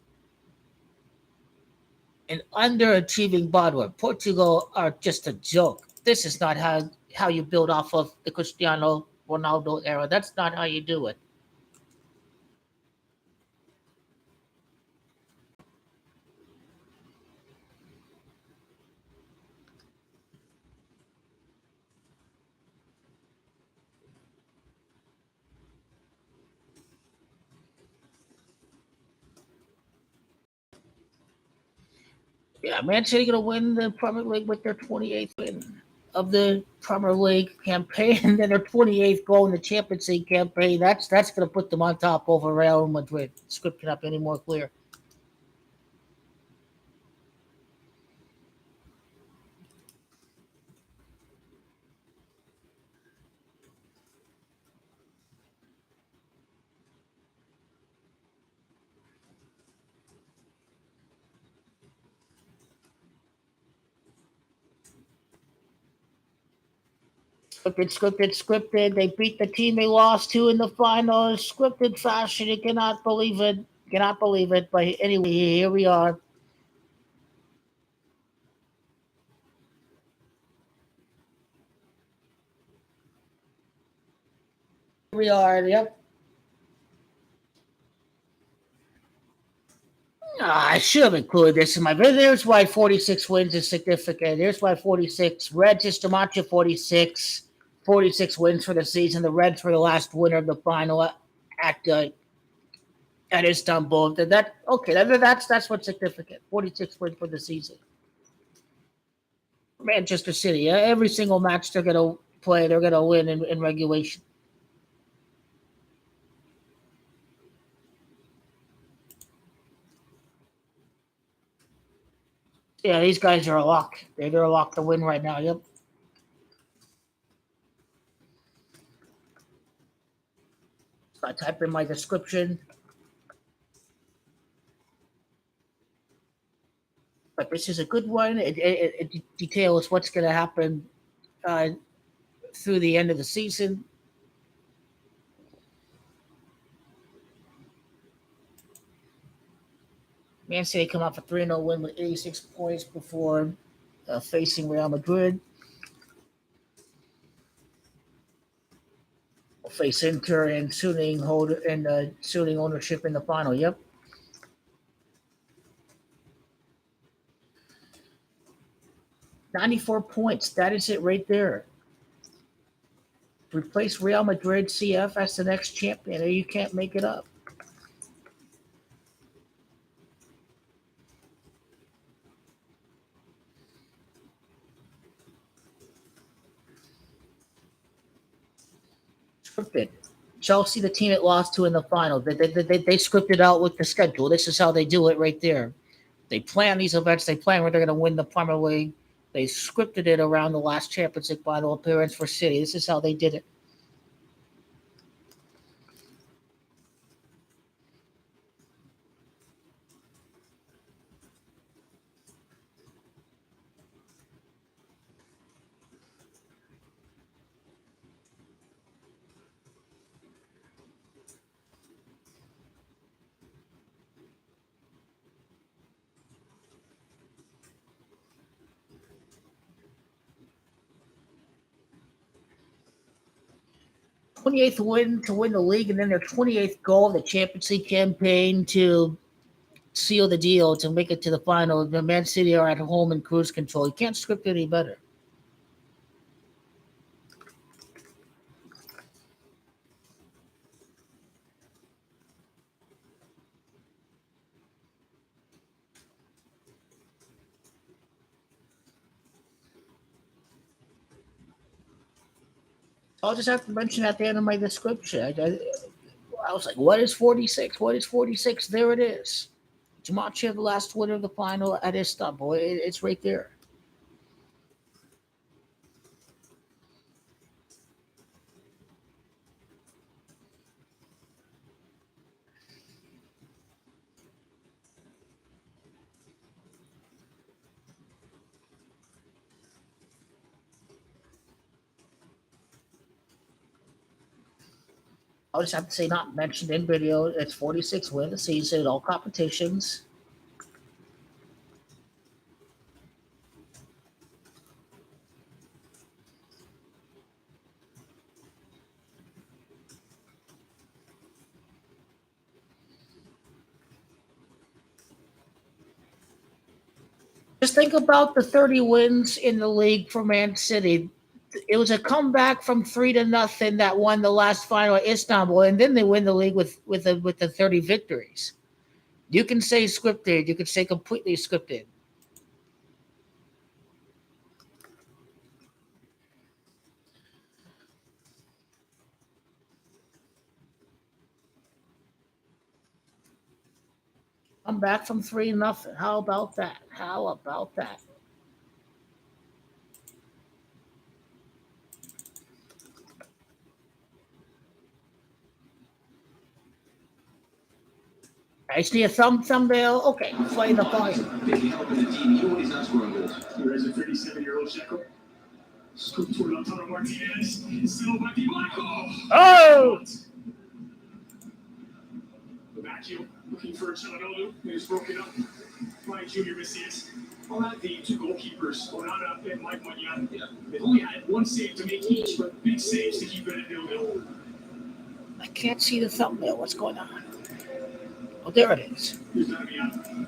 an underachieving bottom. Portugal are just a joke. This is not how you build off of the Cristiano Ronaldo era. That's not how you do it. Yeah, Man City gonna win the Premier League with their 28th win of the Premier League campaign, and then their 28th goal in the Champions League campaign. That's gonna put them on top over Real Madrid. Script cannot be any more clear. Scripted. They beat the team they lost to in the final. Scripted fashion. You cannot believe it. Cannot believe it. But anyway, here we are. Here we are. Yep. I should have included this in my video. There's why 46 wins is significant. Here's why 46. Reds is Demacia 46. 46 wins for the season. The Reds were the last winner of the final at at Istanbul. That okay? That's what's significant. 46 wins for the season. Manchester City. Every single match they're gonna play, they're gonna win in regulation. Yeah, these guys are a lock. They're a lock to win right now. Yep. So I type in my description. But this is a good one. It details what's going to happen uh, through the end of the season. Man City come off a 3-0 win with 86 points before facing Real Madrid. We'll face Inter and Suning ownership in the final. Yep. 94 points. That is it right there. Replace Real Madrid CF as the next champion. You can't make it up. Scripted. Chelsea, the team it lost to in the final. They scripted out with the schedule. This is how they do it right there. They plan these events. They plan where they're going to win the Premier League. They scripted it around the last Champions League final appearance for City. This is how they did it. '28th win to win the league, and then their 28th goal of the Champions League campaign to seal the deal to make it to the final. The Man City are at home in cruise control. You can't script it any better. I'll just have to mention at the end of my description. I was like, what is 46? What is 46? There it is. Demacia, the last winner of the final at Istanbul. It's right there. I'll just have to say, not mentioned in video. It's 46 win the season in all competitions. Just think about the 30 wins in the league for Man City. It was a comeback from 3-0 that won the last final at Istanbul, and then they win the league with the 30 victories. You can say scripted. You can say completely scripted. I'm back from 3-0. How about that? How about that? I see a thumbnail. Okay, play the volume. Picking help in the team, even when he's not scoring goals. Here's a 37-year-old Checo. Scooped toward Lautaro Martinez. Still by Michael. Oh! The back heel looking for Chanalolu. It's broken up by Junior Messias. Well, not the two goalkeepers, Onana and Mike Magnan. Yeah. They've only had one save to make each, but big saves to keep it at 0-0. I can't see the thumbnail. What's going on? Oh, there it is. Here's Damian.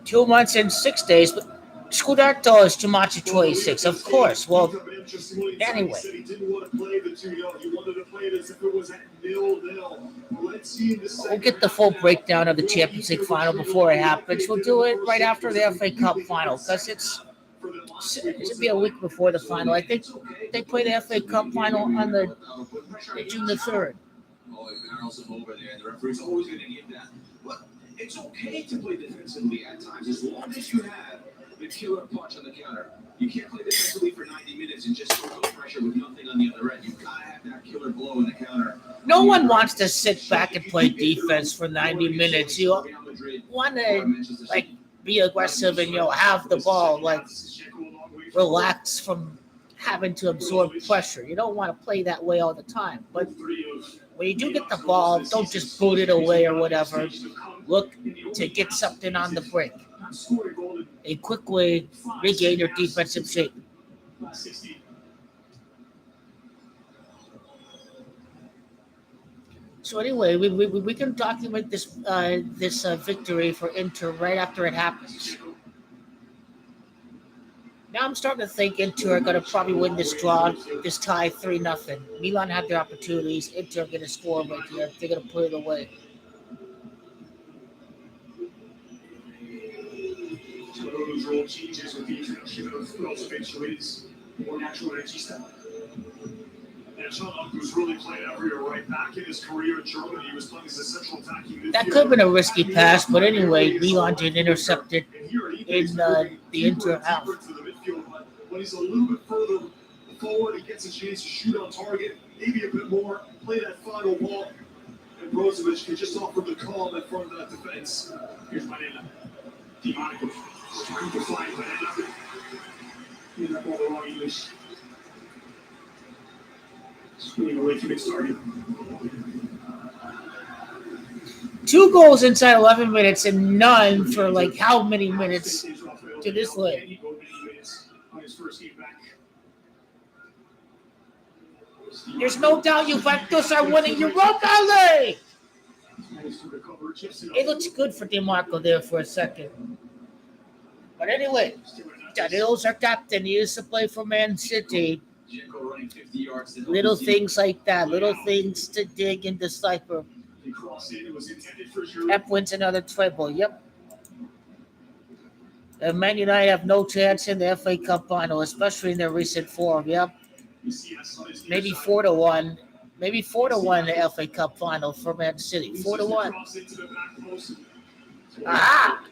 2 months and 6 days, but Scudetto is too much at 26, of course. Well, anyway. He didn't want to play the 2-0. He wanted to play it as if it was at 0-0. Let's see the We'll get the full breakdown of the Champions League final before it happens. We'll do it right after the FA Cup final because it should be a week before the final. I think they play the FA Cup final on the June the 3rd. Oh, if Arnold's over there, the referee's always going to give that. But it's okay to play defensively at times as long as you have the killer punch on the counter. You can't play defensively for 90 minutes and just throw no pressure with nothing on the other end. You've got to have that killer blow in the counter. No one wants to sit back and play defense for 90 minutes. You want to like be aggressive and have the ball, like relax from having to absorb pressure. You don't want to play that way all the time. But when you do get the ball, don't just boot it away or whatever. Look to get something on the break and quickly regain your defensive shape. So anyway, we can document this victory for Inter right after it happens. Now I'm starting to think Inter are going to probably win this tie 3-0. Milan had their opportunities. Inter are going to score right here. They're going to put it away. Chanalolu's role changes with the introduction of Brozovic, who is more natural regista. And Chanalolu's really played every right back in his career in Germany. He was playing as a central attacking midfielder. That could have been a risky pass, but anyway, Milan did intercept it in the Inter half. When he's a little bit further forward, he gets a chance to shoot on target, maybe a bit more, play that final ball, and Brozovic can just offer the calm in front of that defense. Here's Manela. Dimarco trying to find Manela. He's up all the wrong English. Swinging away from it started. 2 goals inside 11 minutes and none for like how many minutes to this league. There's no doubt Juventus are winning Europa League. It looks good for DiMarco there for a second. But anyway, Danilo's our captain. He used to play for Man City. Little things like that. Little things to dig and decipher. Pep wins another treble. Yep. And Man United have no chance in the FA Cup final, especially in their recent form. Yep. Maybe 4-1. Maybe 4-1 in the FA Cup final for Man City. 4-1. Aha!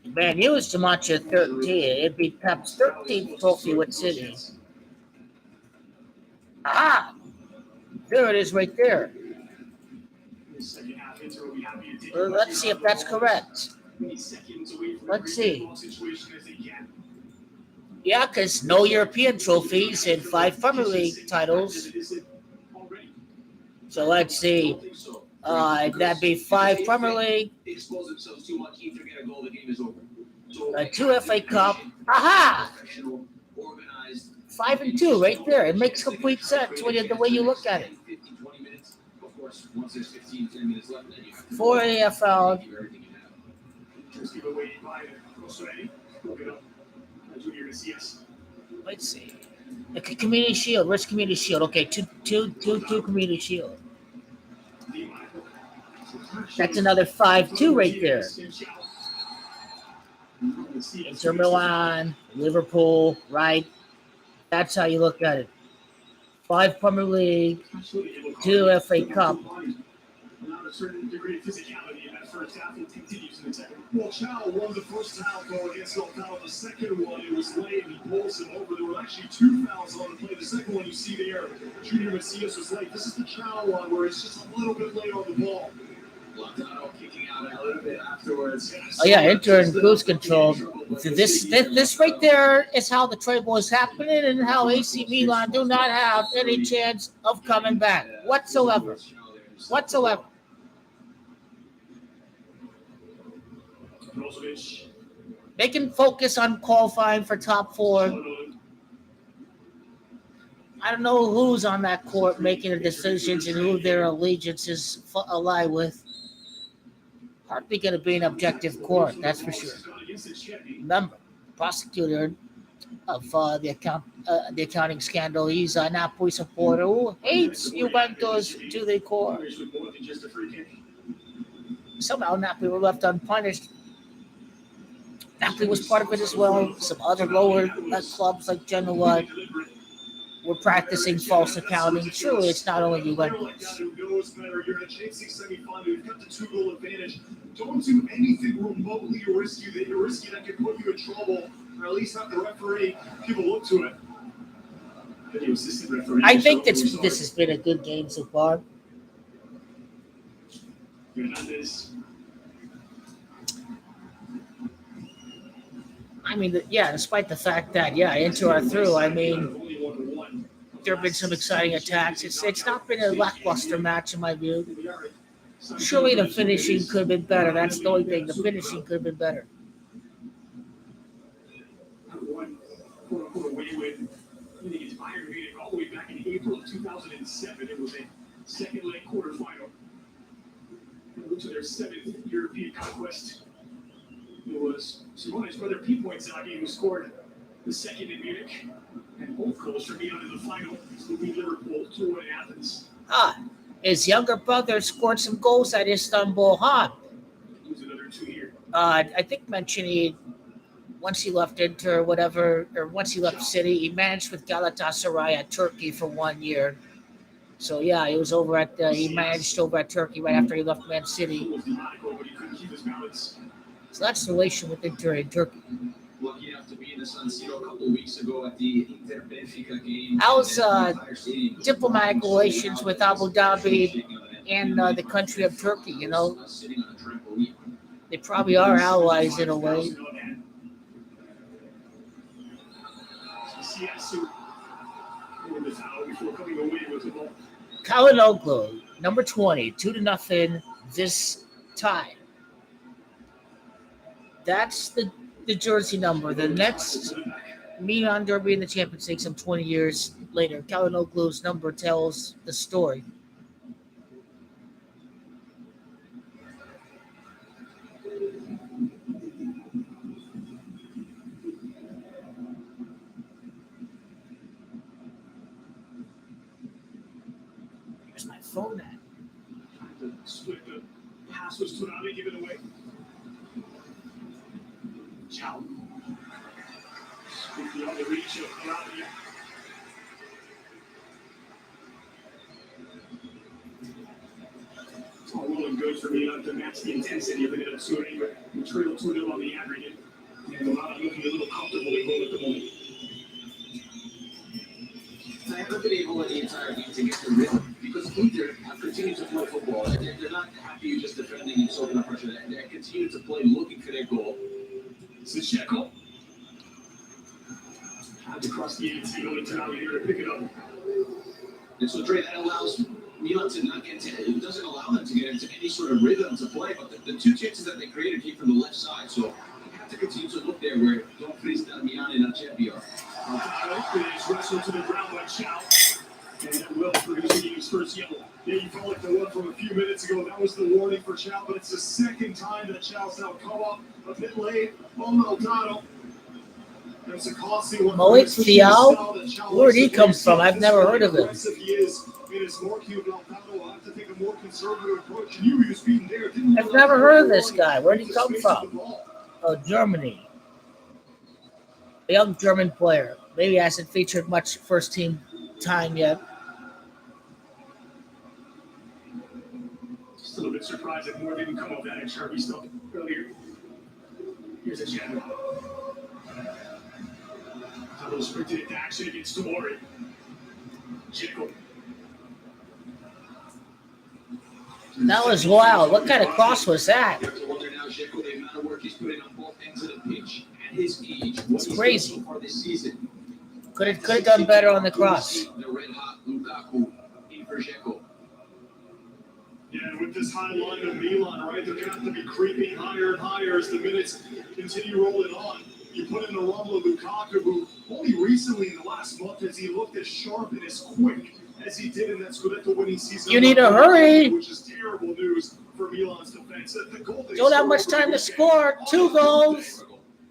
Man, you was to match at 13. It'd be Pep's 13th trophy with City. Aha! There it is right there. Let's see if that's correct. Let's see. Yeah, because no European trophies and 5 Premier League titles. So let's see. That'd be 5 Premier League, 2 FA Cup. Aha! 5 and 2 right there. It makes complete sense when the way you look at it. course, once there's 10 minutes left, then you have to 4 AFL. give everything you have. Just give away by Rossretti. Look it up. Junior Messias. Let's see. The Community Shield. Where's Community Shield? Okay, two Community Shield. That's another 5-2 right there. Inter Milan, Liverpool, right? That's how you look at it. 5 Premier League, 2 FA Cup. Without a certain degree of physicality in that first half, it continues in the second. Well, Chow won the first foul call against Alcala. The second one, it was late, and he pulls him over. There were actually 2 fouls on the play. The second one you see there, Junior Messias was late. This is the Chow one where it's just a little bit late on the ball. Lautaro kicking out a little bit afterwards. Oh yeah, Inter in cruise control. So this right there is how the treble is happening, and how AC Milan do not have any chance of coming back whatsoever. Whatsoever. Brozovic. They can focus on qualifying for top 4. I don't know who's on that court making the decisions and who their allegiances ally with. Hardly going to be an objective court, that's for sure. Remember, the prosecutor of the accounting scandal, he's a Napoli supporter who hates Juventus to the core. Somehow Napoli were left unpunished. Napoli was part of it as well. Some other lower clubs like Genoa were practicing false accounting. Surely it's not only Juventus. You're in a chasing semifinal. You've got the 2-goal advantage. Don't do anything remotely risky that could put you in trouble, or at least have the referee people look to it. I think this has been a good game so far. I mean, yeah, despite the fact that, Inter are through, I mean, there have been some exciting attacks. It's not been a lackluster match in my view. Surely the finishing could have been better. That's the only thing. The finishing could have been better. One quote-unquote away win. I think it's Bayern Munich all the way back in April of 2007. It was a second-leg quarterfinal. It to their 7th European conquest. It was Simone's brother Pete Inzaghi who scored the second in Munich, and both goals for Milan in the final. Moving Liverpool 2-1 in Athens. His younger brother scored some goals at Istanbul, huh? He was another 2 year. I think mentioned once he left Inter, or once he left City, he managed with Galatasaray at Turkey for 1 year. So yeah, he was he managed over at Turkey right after he left Man City. So that's the relation with Inter and Turkey. Lucky enough to be in the San Siro a couple of weeks ago at the Inter Benfica game. How's diplomatic relations with Abu Dhabi and the country of Turkey? You know, they probably are allies in a way. Kalinoglu, number 20, 2-0 this time. That's the jersey number. The next Milan derby in the Champions League some 20 years later. Kalinoglu's number tells the story. Here's my phone at. Split the pass was put on it, give it away. Chow. Split the other reach of Arabia. It's all well and good for Milan to match the intensity of it, so anyway, we trail 2-0 on the aggregate. And Milan looking a little comfortable at goal at the moment. I haven't been able in the entire game to get the rhythm because Inter have continued to play football. They're not happy just defending and soaking up pressure. They continue to play looking for their goal. Secheko. Had to cross the 18 here to pick it up. And so, Dre, that allows Milan to not get into it. Doesn't allow them to get into any sort of rhythm to play. But the 2 chances that they created came from the left side. So, you have to continue to look there where Don Frista, Milan, and Acerbi are. It is wrestled to the ground by Chow. And that will produce his first yellow. Yeah, you call it the one from a few minutes ago. That was the warning for Chow, but it's the second time that Chow's now come up a bit late. Oh, Maldonado. That's a costly one. Moet Thiel? Where'd he come from? I've never heard of him. He is in his marquee. Maldonado will have to take a more conservative approach. And he was beaten there. I've never heard of this guy. Where'd he come from? Oh, Germany. A young German player. Maybe hasn't featured much first team time yet. Just a little bit surprised that more didn't come of that Sharpie stuff earlier. Here's a channel. Tado sprinted into action against Tomori. Jekyll. That was wild. What kind of cross was that? You have to wonder now, Jekyll, the amount of work he's putting on both ends of the pitch at his age. It's crazy. So far this season. Could have done better on the cross. The red hot Lukaku in for Jekyll. Yeah, and with this high line of Milan, right, they're going to have to be creeping higher and higher as the minutes continue rolling on. You put in a Romelu Lukaku, who only recently in the last month has he looked as sharp and as quick as he did in that Scudetto winning season. You need to hurry. Which is terrible news for Milan's defense. The goal they Don't have scored much over time the to weekend, score. 2 goals.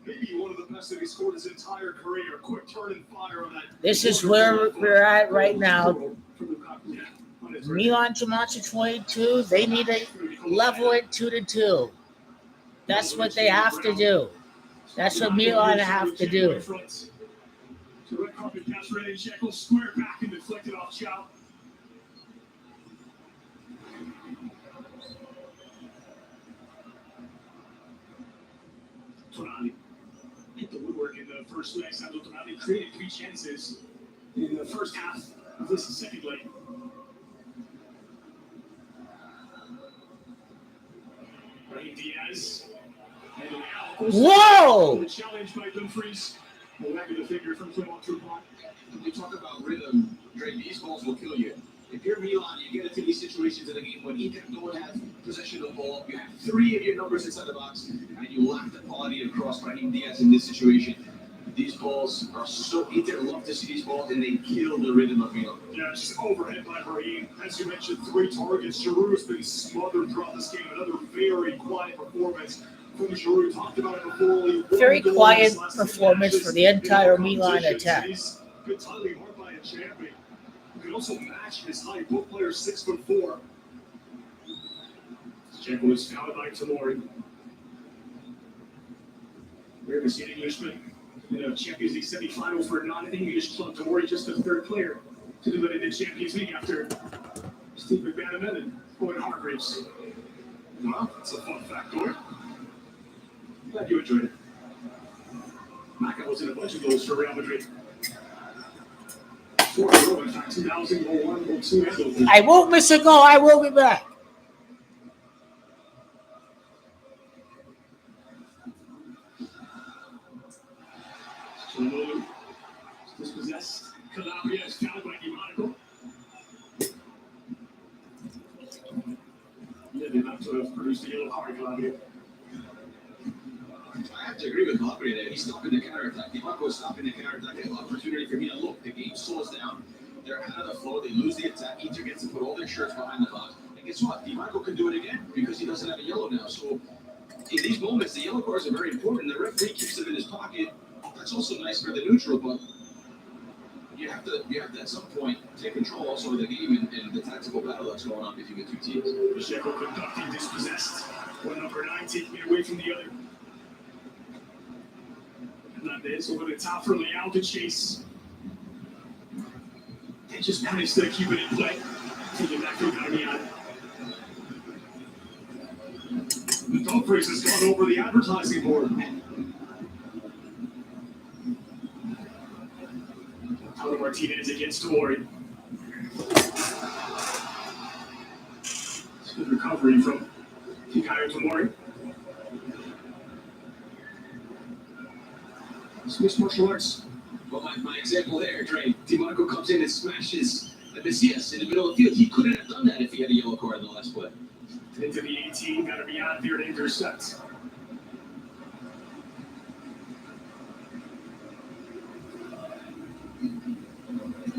Maybe one of the best that he scored his entire career. Quick turn and fire on that. This is where we're at right now. For Lukaku, yeah. On his Milan Tomato 22. They need to level it 2-2. That's what they have to do. That's what Milan have to do. So red carpet pass right in, Jekyll square back and deflected off Chow. Tonali hit the woodwork in the first leg. Sandro Tonali created 3 chances in the first half of this second leg. Brahim Diaz. Whoa! The challenge by Dumfries. The back of the figure from Clement Toupon. We talk about rhythm, Dre, these balls will kill you. If you're Milan, you get into these situations in the game when Inter don't have possession of the ball, you have 3 of your numbers inside the box, and you lack the quality of cross Brahim Diaz in this situation. These balls are so, Inter love to see these balls, and they kill the rhythm of Milan. Yeah, just overhead by Brahim. As you mentioned, 3 targets. Giroud's been smothered throughout this game. Another very quiet performance from Giroud. Talked about it before. Only one Very goal in quiet his last 10 performance matches for the entire in Milan competition. attack. He's good timing, hard by a champion. Who can also match his height. Both players 6'4". Jekyll was fouled by Tomori. Rarely seen an Englishman in a Champions League semi-final for a non-English club. Tomori just the 3rd player to do it in the Champions League after Steve McManaman and Owen Hargreaves. Well, that's a fun factoid. Glad you enjoyed it. Maka was in a bunch of goals for Real Madrid. 4 in a row, in fact, 2000, goal 1, goal 2, and goal 3. I won't miss a goal. I will be back. Solomon dispossessed. Calabria is fouled by Di Monaco. Yeah, they not to have produced a yellow card, Calabria. I have to agree with Calabria there. He's stopping the counter-attack. Dimarco is stopping the counter-attack. An opportunity for me to look. The game slows down. They're out of the flow. They lose the attack. Inter gets to put all their shirts behind the box. And guess what? Dimarco can do it again because he doesn't have a yellow now. So in these moments, the yellow cards are very important. The referee keeps them in his pocket. That's also nice for the neutral, but you have to at some point take control also of the game and the tactical battle that's going on between the 2 teams. Pacheco conducting dispossessed. One number 9 taking it away from the other. Hernandez over the top for Leao to chase. They just managed to keep it in play. Take it back to Darmian. The Dumfries has gone over the advertising board. Lautaro Martinez against Tomori. Good recovery from Fikayo Tomori. Swiss martial arts. Well, my example there, Dre, Dimarco comes in and smashes Messias in the middle of the field. He couldn't have done that if he had a yellow card in the last play. Into the 18, got to be out there to intercept.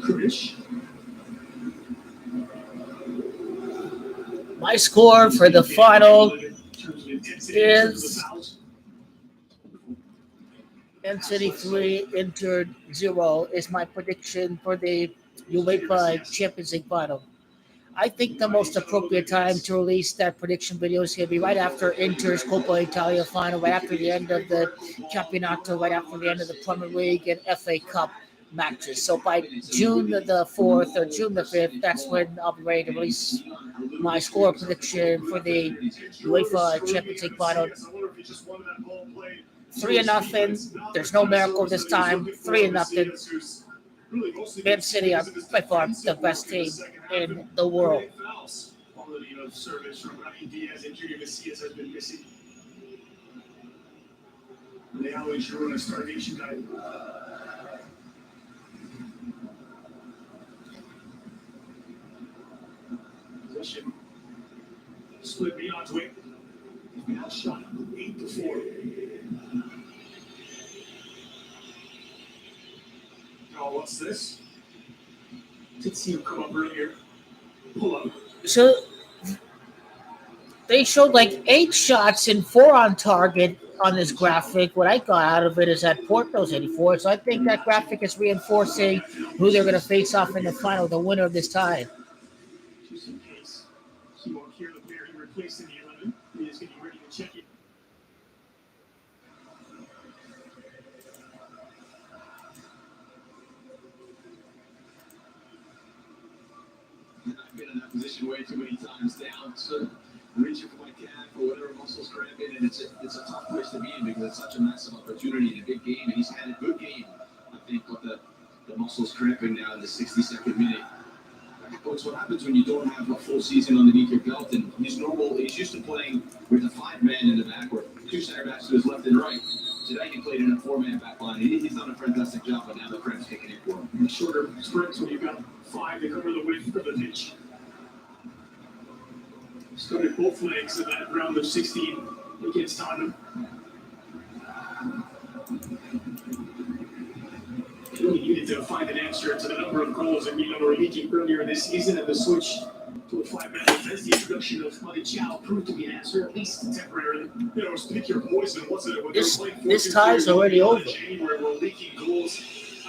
Kuric. My score for the final is Man City 3, Inter 0 is my prediction for the UEFA Champions League final. I think the most appropriate time to release that prediction video is going to be right after Inter's Coppa Italia final, right after the end of the Campionato, right after the end of the Premier League and FA Cup matches. So by June the 4th or June the 5th, that's when I'll be ready to release my score prediction for the UEFA Champions League final. 3-0. There's no miracle this time. 3-0. Man City are by far the best team in the world. Quality of service from Raheem Diaz and Junior Messias has been missing. They always run a starvation diet. Possession. Split Milan's way. Milan shot 8-4. Oh, what's this? Did see him come up earlier. Pull up. So they showed like 8 shots and 4 on target on this graphic. What I got out of it is that Porto's 84. So I think that graphic is reinforcing who they're going to face off in the final, the winner of this tie. Just in case he won't hear the player he replaced in the 11. He is getting ready to check it. I've been in that position way too many times down, so reaching for my calf or whatever muscles cramping, and it's a tough place to be in because it's such a massive opportunity in a big game, and he's had a good game, I think, with the muscles cramping now in the 62nd minute. It's what happens when you don't have a full season underneath your belt, and he's used to playing with a 5-man in the back or 2 center backs to his left and right. Today he played in a 4-man back line. He's done a fantastic job, but now the cramp's kicking in for him. And shorter sprints when you've got 5 to cover the width of the pitch. Started both legs in that round of 16 against Tottenham. He really needed to find an answer to the number of goals that Milan were leaking earlier this season, and the switch to a 5-man defense, the introduction of Milan proved to be an answer, at least temporarily. You know, pick your poison, wasn't it? When This- they were playing this tie's already over. January, we're leaking goals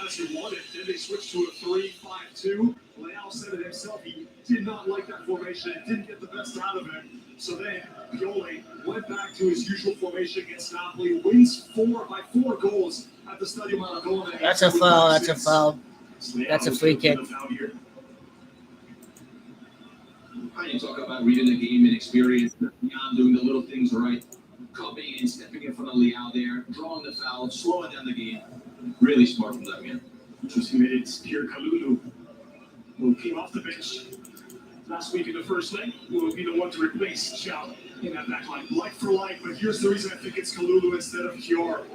as you wanted. Then they switched to a 3-5-2. Leao said it himself. He did not like that formation. It didn't get the best out of him. So then Pioli went back to his usual formation against Napoli. Wins by 4 goals at the Stadio Maradona. That's a foul. That's a foul. That's a free kick. How you talk about reading the game and experience, beyond doing the little things right, coming in, stepping in front of Leao there, drawing the foul, slowing down the game. Really smart from that man. Interesting minutes. Pierre Kalulu, who came off the bench last week in the first leg, will be the one to replace Chow in that back line. Like for like, but here's the reason I think it's Kalulu instead of Kior.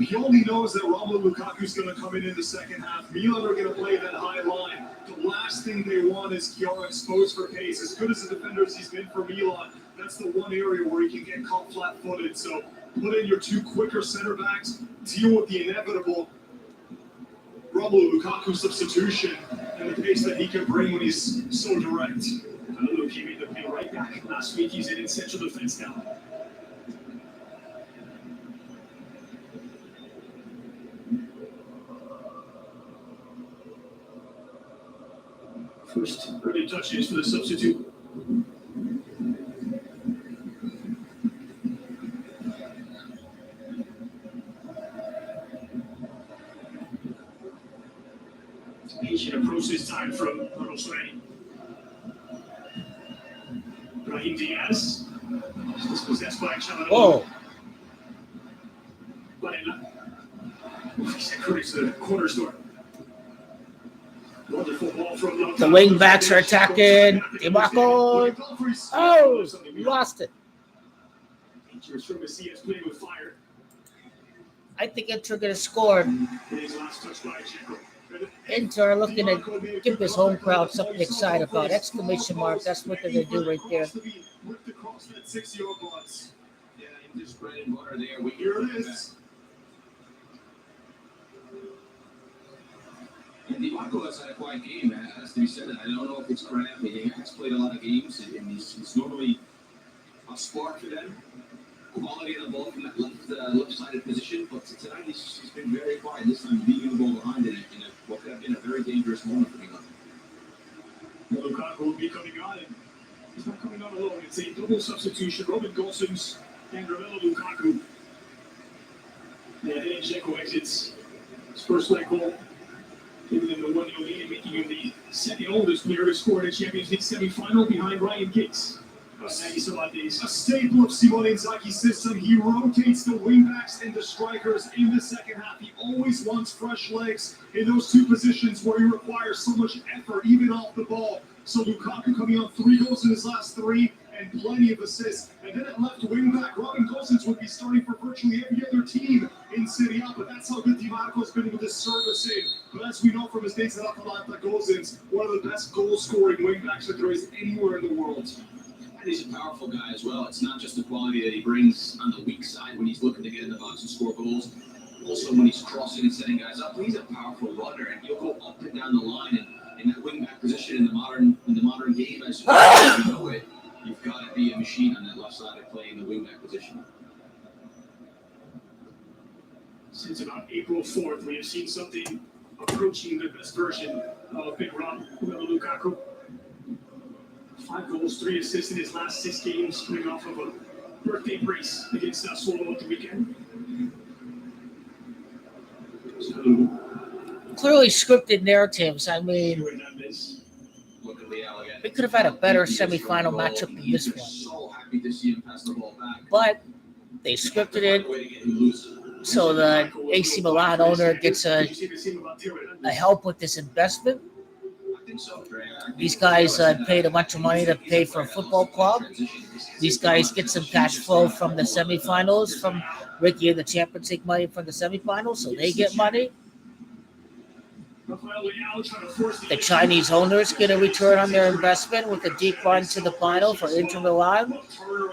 Pioli knows that Romelu Lukaku's going to come in the second half. Milan are going to play that high line. The last thing they want is Kior exposed for pace. As good as a defender as he's been for Milan, that's the one area where he can get caught flat-footed. So put in your 2 quicker center backs, deal with the inevitable Romelu Lukaku substitution and the pace that he can bring when he's so direct. Kalulu came in to play right back last week. He's in central defense now. First early touches for the substitute. Patient approach this time from Rosreni. Raheem Diaz. Dispossessed by Chalanoglu. Whoa. Barella. He sent Curtis to the cornerstone. Wonderful ball from Lautaro. The wing backs are attacking. DiMarco. Oh, we lost it. Features from Messias playing with fire. I think Inter going to score. His last touch by Checo. Inter are looking to give this home crowd something excited about. Exclamation mark. That's what they're going to do right there. Whipped across that 6-yard box. Yeah, just bread and butter there. Here it is. And DiMarco has had a quiet game, has to be said. I don't know if it's crap. He has played a lot of games, and he's normally a spark for them. Quality of the ball from that left-sided position, but tonight he's been very quiet. This time, leaving the ball behind in what could have been a very dangerous moment for Milan. Lukaku will be coming on, and he's not coming on alone. It's a double substitution. Robin Gosens and Romelu Lukaku. Yeah, and Dzeko exits his first leg goal, giving them the 1-0 lead and making him the second oldest player to score in a Champions League semi-final behind Ryan Giggs. A staple of Simone Inzaghi's system. He rotates the wingbacks and the strikers in the second half. He always wants fresh legs in those two positions where he requires so much effort, even off the ball. So Lukaku coming on 3 goals in his last 3 and plenty of assists. And then at left wingback, Robin Gosens would be starting for virtually every other team in Serie A, but that's how good DiMarco's been with his service in. But as we know from his days at Atalanta, Gosens, one of the best goal-scoring wingbacks that there is anywhere in the world. And he's a powerful guy as well. It's not just the quality that he brings on the weak side when he's looking to get in the box and score goals. Also, when he's crossing and setting guys up, he's a powerful runner, and he'll go up and down the line. And in that wingback position in the modern game, as you know it, you've got to be a machine on that left side of playing the wingback position. Since about April 4th, we have seen something approaching the best version of Big Rob, Romelu Lukaku. 5 goals, 3 assists in his last 6 games, coming off of a birthday brace against Sassuolo at the weekend. So, Clearly scripted narratives. I mean, Look at Leal again. we could have had a better semifinal matchup than this one. So happy to see him pass the ball back. But they scripted it so the AC Milan owner gets a help with this investment. These guys paid a bunch of money to pay for a football club. These guys get some cash flow from the semifinals, from Ricky and the Champions League money from the semifinals, so they get money. The Chinese owners get a return on their investment with a deep run to the final for Inter Milan.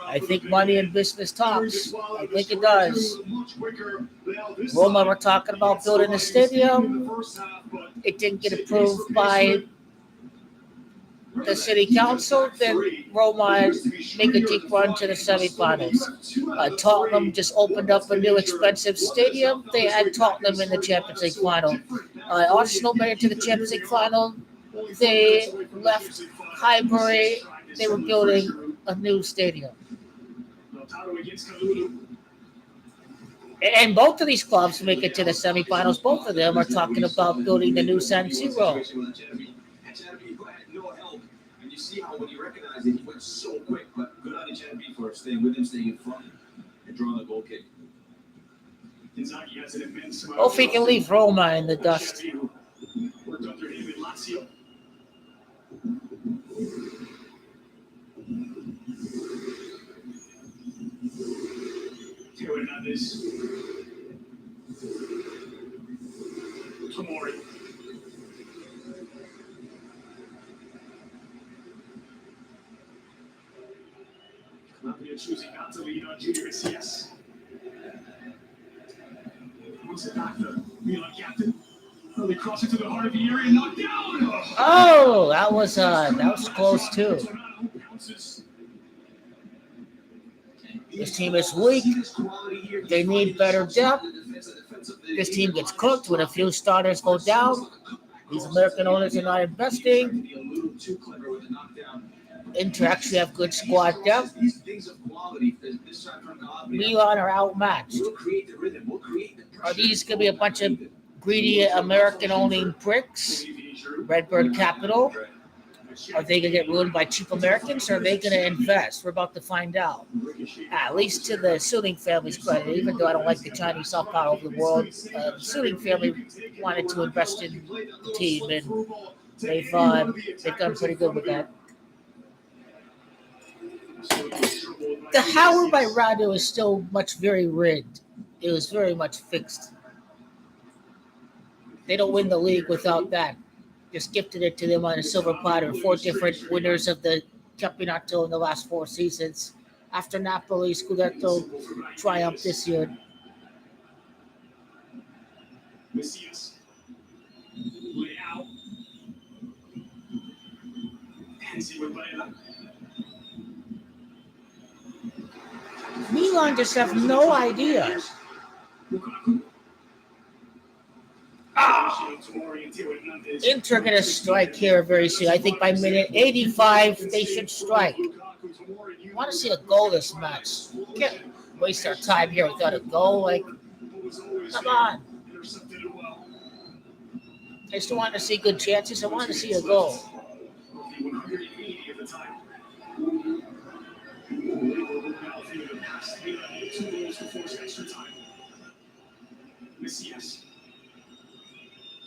I think money in business talks. I think it does. Roma were talking about building a stadium. It didn't get approved by the city council. Then Roma make a deep run to the semifinals. Tottenham just opened up a new expensive stadium. They had Tottenham in the Champions League final. Arsenal made it to the Champions League final. They left Highbury. They were building a new stadium. And both of these clubs make it to the semifinals. Both of them are talking about building the new San Siro. You see how when you recognize it, he went so quick, but good on HNB for staying with him, staying in front, and drawing the goal kick. Hope he can leave Roma in the dust. Worked under him in Lazio. Theo Hernandez. Tomori. Colombia choosing not to lead on Junior Messias. Wants it back to Milan captain. Early cross into the heart of the area, knocked down. Oh, that was close too. This team is weak. They need better depth. This team gets cooked when a few starters go down. These American owners are not investing. Inter actually have good squad depth. Milan are outmatched. Are these going to be a bunch of greedy American-owning pricks? Redbird Capital? Are they going to get ruined by cheap Americans, or are they going to invest? We're about to find out. At least to the Suning family's credit, even though I don't like the Chinese soft power of the world, the Suning family wanted to invest in the team, and they've done pretty good with that. The Howard by Rado is still very rigged. It was very much fixed. They don't win the league without that. Just gifted it to them on a silver platter. 4 different winners of the Campionato in the last 4 seasons. After Napoli, Scudetto triumph this year. Messias. Leao. Hansi with Milan. Milan just have no idea. Lukaku. Inter are going to strike here very soon. I think by minute 85, they should strike. I want to see a goal this match. Can't waste our time here without a goal. Like, come on. I still want to see good chances. I want to see a goal. Messias.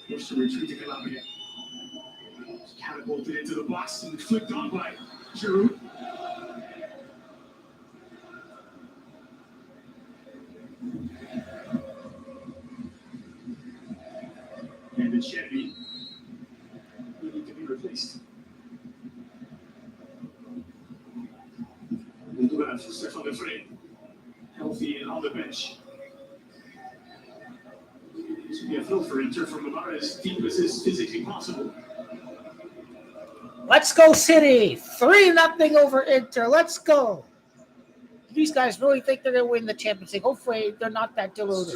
Forced to retreat to Calabria. Catapulted into the box and flicked on by Giroud. And the Chevy needing to be replaced. We'll Stefan de Vrij, healthy and on the bench. This would be a thrill for Inter from about as deep as is physically possible. Let's go, City. 3-0 over Inter. Let's go. These guys really think they're going to win the Champions League. Hopefully, they're not that deluded.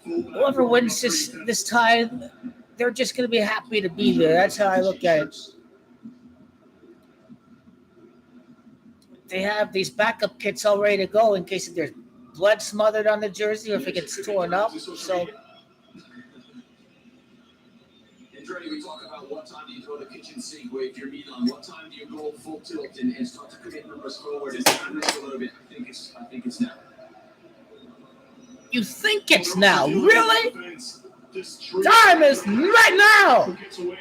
Whoever wins this time, they're just going to be happy to be there. That's how I look at it. They have these backup kits all ready to go in case there's blood smothered on the jersey or if it gets torn up. So, Dre, we talk about what time do you throw the kitchen sink away if you're Milan. What time do you go full tilt and start to commit numbers forward? It's time a little bit. I think it's now. you think it's now? Really? Time is right now. Gets away.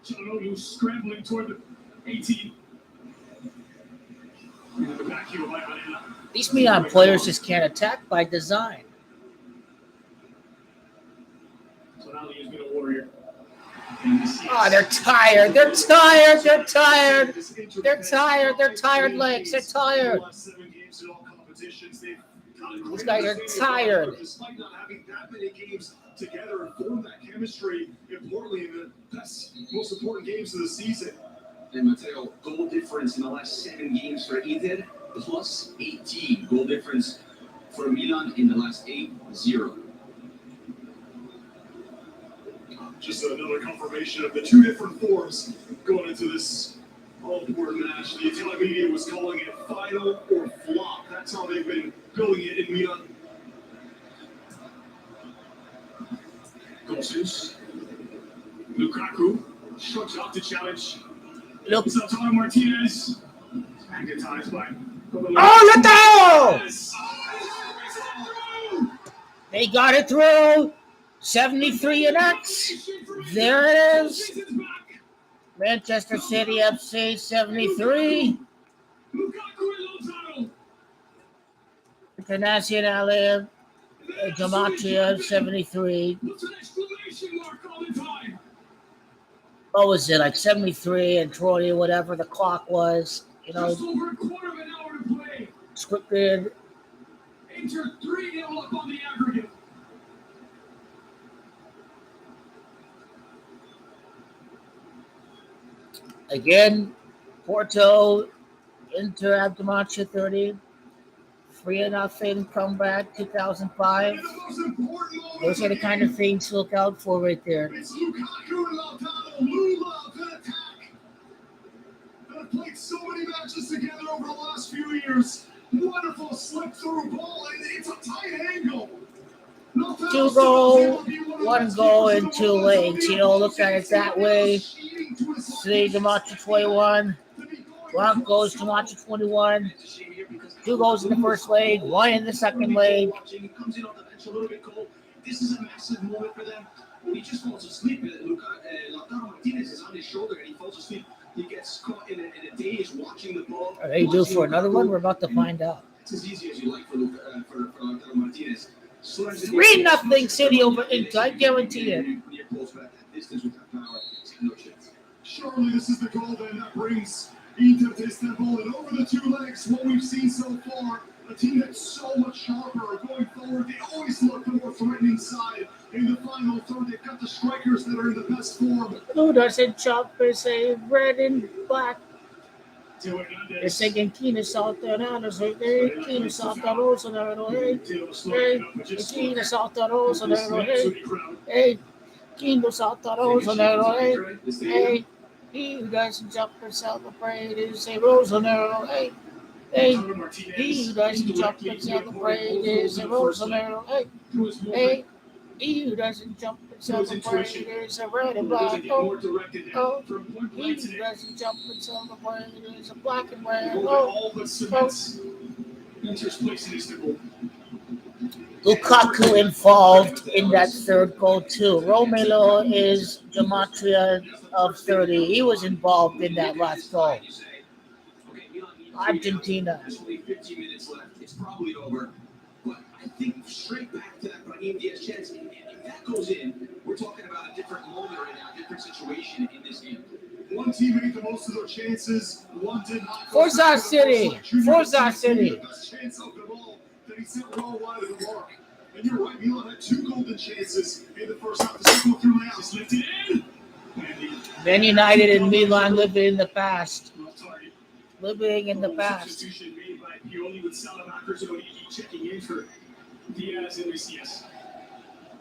Çalhanoğlu scrambling toward the 18. The back heel by Milan. These Milan players just can't attack by design. So now he's been a warrior. Oh, they're tired. They're tired. They're tired. They're tired. They're tired legs. They're tired. These guys are tired. Despite not having that many games together and form that chemistry, importantly in the best, most important games of the season. And Matteo, goal difference in the last 7 games for Inter, plus 18. Goal difference for Milan in the last 8-0. Just another confirmation of the two different forms going into this all-important match. The Italian media was calling it final or flop. That's how they've been billing it in Milan. Gosens. Lukaku shrugs off the challenge. Look. It's Lautaro Martinez. Magnetized by. Oh, Lautaro! They got it through. 73 and X. There it is. Manchester City FC 73. Internazionale Gematria 73. What was it, like 73 and 20, whatever the clock was, you know, Just over a quarter of an hour to play. scripted. Inter 3-0 up on the aggregate. Again, Porto, Inter Abdamatcha 30, 3-0 comeback 2005. Those are the kind of things to look out for right there. It's Lukaku and Lautaro. Lula to attack. That have played so many matches together over the last few years. Wonderful slip through ball, and it's a tight angle. Lautaro 2 goal, 1 goal, and 2 legs. You know, look at it that way. See, Gematria 21. Broncos, Gematria 21. 2 goals in the first leg, 1 in the second leg. Comes in off the bench a little bit cold. This is a massive moment for them. When he just falls asleep, Lautaro Martinez is on his shoulder and he falls asleep. He gets caught in a daze watching the ball. Are they due for another one? We're about to find out. It's as easy as you like for Lautaro Martinez. 3-0 City over Inter, I guarantee it. Surely this is the goal then that brings Inter to Istanbul, and over the two legs, what we've seen so far, a team that's so much sharper going forward. They always look the more threatening side. In the final third, they've got the strikers that are in the best form. Who doesn't chop is a red and black? Teo They're Hernandez. singing Kina Salta Hernandez, hey, Kina Salta Rosa, hey, Teo slowed hey, it up, but just Kina scored. Salta Rosa, This hey, Matsuri crowd. hey, Kina Salta Rosa, hey, The stadium. hey, he who doesn't jump and celebrate is a Rosa, hey, hey, Lautaro Martinez he who doesn't jump indirectly and put a point celebrate both is goals in a the first leg. Rosa, hey, It was more hey, he who doesn't jump and was celebrate intuition. is a red and It doesn't black, get oh, more directed than oh. from point He blank who today. doesn't jump and celebrate is a black and The red, goal that oh. all but cements Inter's place in Istanbul. Lukaku involved in that third goal too. Romelu is gematria of 30. He was involved in that last goal. Argentina. There's only 15 minutes left. It's probably over. But I think straight back to that Brahim Diaz chance, and if that goes in, we're talking about a different moment right now, a different situation in this game. One team made the most of their chances, one did not. Forza City. Forza City. The best chance of them all that he sent well wide of the mark. And you're right, Milan had two golden chances in the first half. The second one through layout. Just lifted in. And Man United and Milan living in the past. off target. Living in the past. Substitution made by Pioli with Salamanca, so he checking in for Diaz and Macias.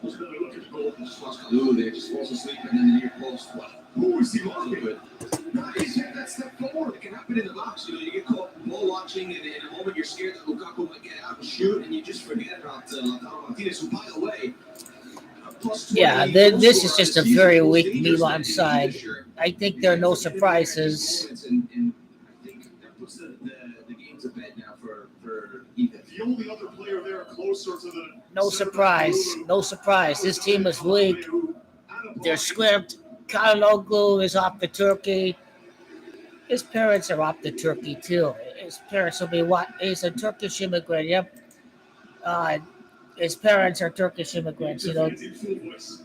There's another look at the goal. Just lost Kalulu there, just falls asleep, and then the near post. Wow. Who is he Not looking good. at? He's hit that step forward. It can happen in the box. You know, you get caught ball watching, and in a moment you're scared that Lukaku might get out and shoot, and you just forget about Lautaro Martinez, who, by the way, Yeah, this is just a very weak Milan side. I think there are no surprises. And I think that puts the game to bed now for Ethan. The only other player there closer to the No surprise. No surprise. This team is weak. They're script. Kaloglu is off to Turkey. His parents are off to Turkey too. His parents will be what? He's a Turkish immigrant. Yep. His parents are Turkish immigrants. You know. In full voice.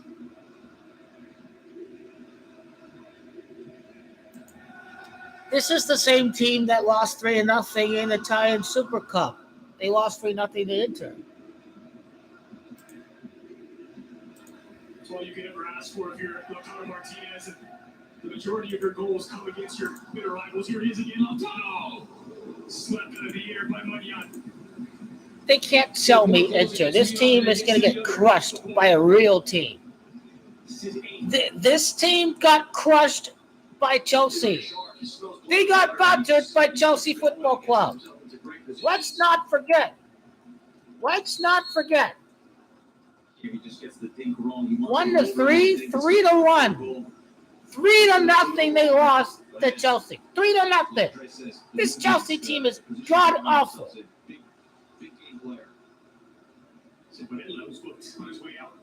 This is the same team that lost 3-0 in the Italian Super Cup. They lost 3-0 to Inter. That's all you can ever ask for if you're Lautaro Martinez. And the majority of your goals come against your bitter rivals. Here he is again, Lautaro. Swept out of the air by Milan. They can't sell me Inter. This team is going to get crushed by a real team. This team got crushed by Chelsea. They got battered by Chelsea Football Club. Let's not forget. Let's not forget. He just gets the thing wrong. 1-3, 3-1. 3-0 they lost to Chelsea. 3-0. This Chelsea team is god awful. Big game player. Barella was booked on his way out.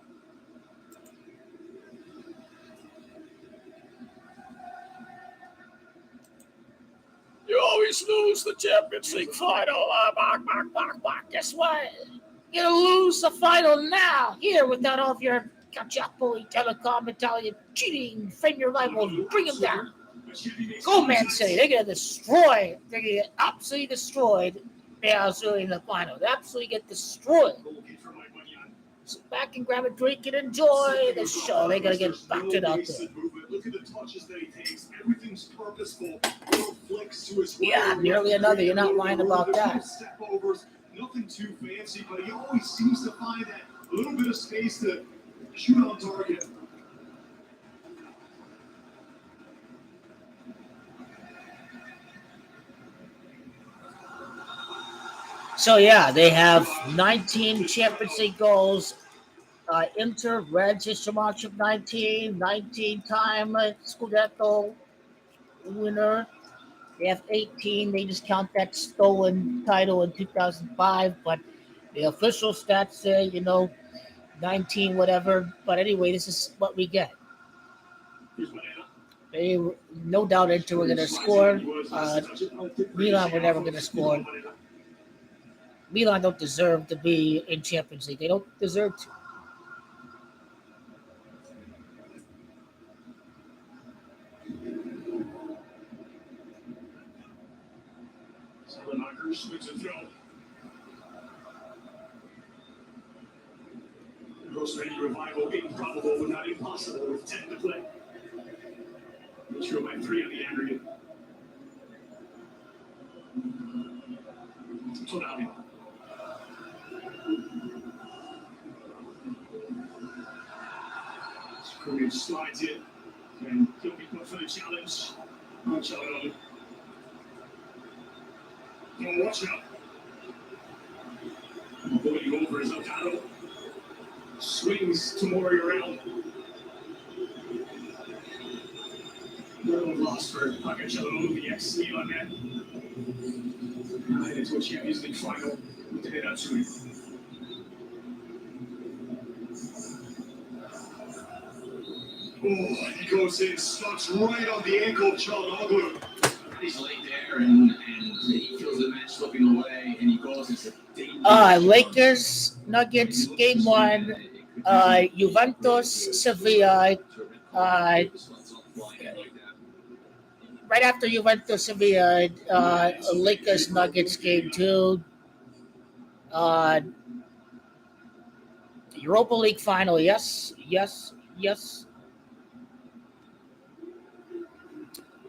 You always lose the Champions League final. Guess what? You lose the final now. Here, without all of your Cacciapoli Telecom Italian cheating, frame your rivals, bring them down. Go Man City. They're going to destroy. They're going to get absolutely destroyed. They are in the final. They absolutely get destroyed. Sit back and grab a drink and enjoy the show. They're going to get battered out there. Look at the touches that he takes. Everything's purposeful. Little flicks to his Yeah, nearly another. You're not lying about that. Step overs, nothing too fancy, but he always seems to find that little bit of space to shoot on target. So, yeah, they have 19 Champions League goals. Inter, Reds, Championship 19 time Scudetto winner. They have 18. They just count that stolen title in 2005. But the official stats say, 19 whatever. But anyway, this is what we get. They, no doubt Inter were going to score. Milan were never going to score. Milan don't deserve to be in Champions League. They don't deserve to. Hirschman's a throw. Rosemary revival improbable but not impossible with 10 to play. Mitchell by 3 on the aggregate. Tonali. Krunic slides in, and he'll be put for the challenge. On Chalanoglu. Oh, watch out. Going over is Elgato. Swings Tamori around. No loss for Chalanoglu, the ex-Milan man. Headed to a Champions League final with the Nerazzurri. Oh, he goes in, stucks right on the ankle of Chalanoglu. He's late there, and he feels the match slipping away, and he goes. It's a dangerous. Lakers, Nuggets, game 1. Juventus, Sevilla. Right after Juventus, Sevilla. Lakers, Nuggets, game 2. Europa League final. Yes.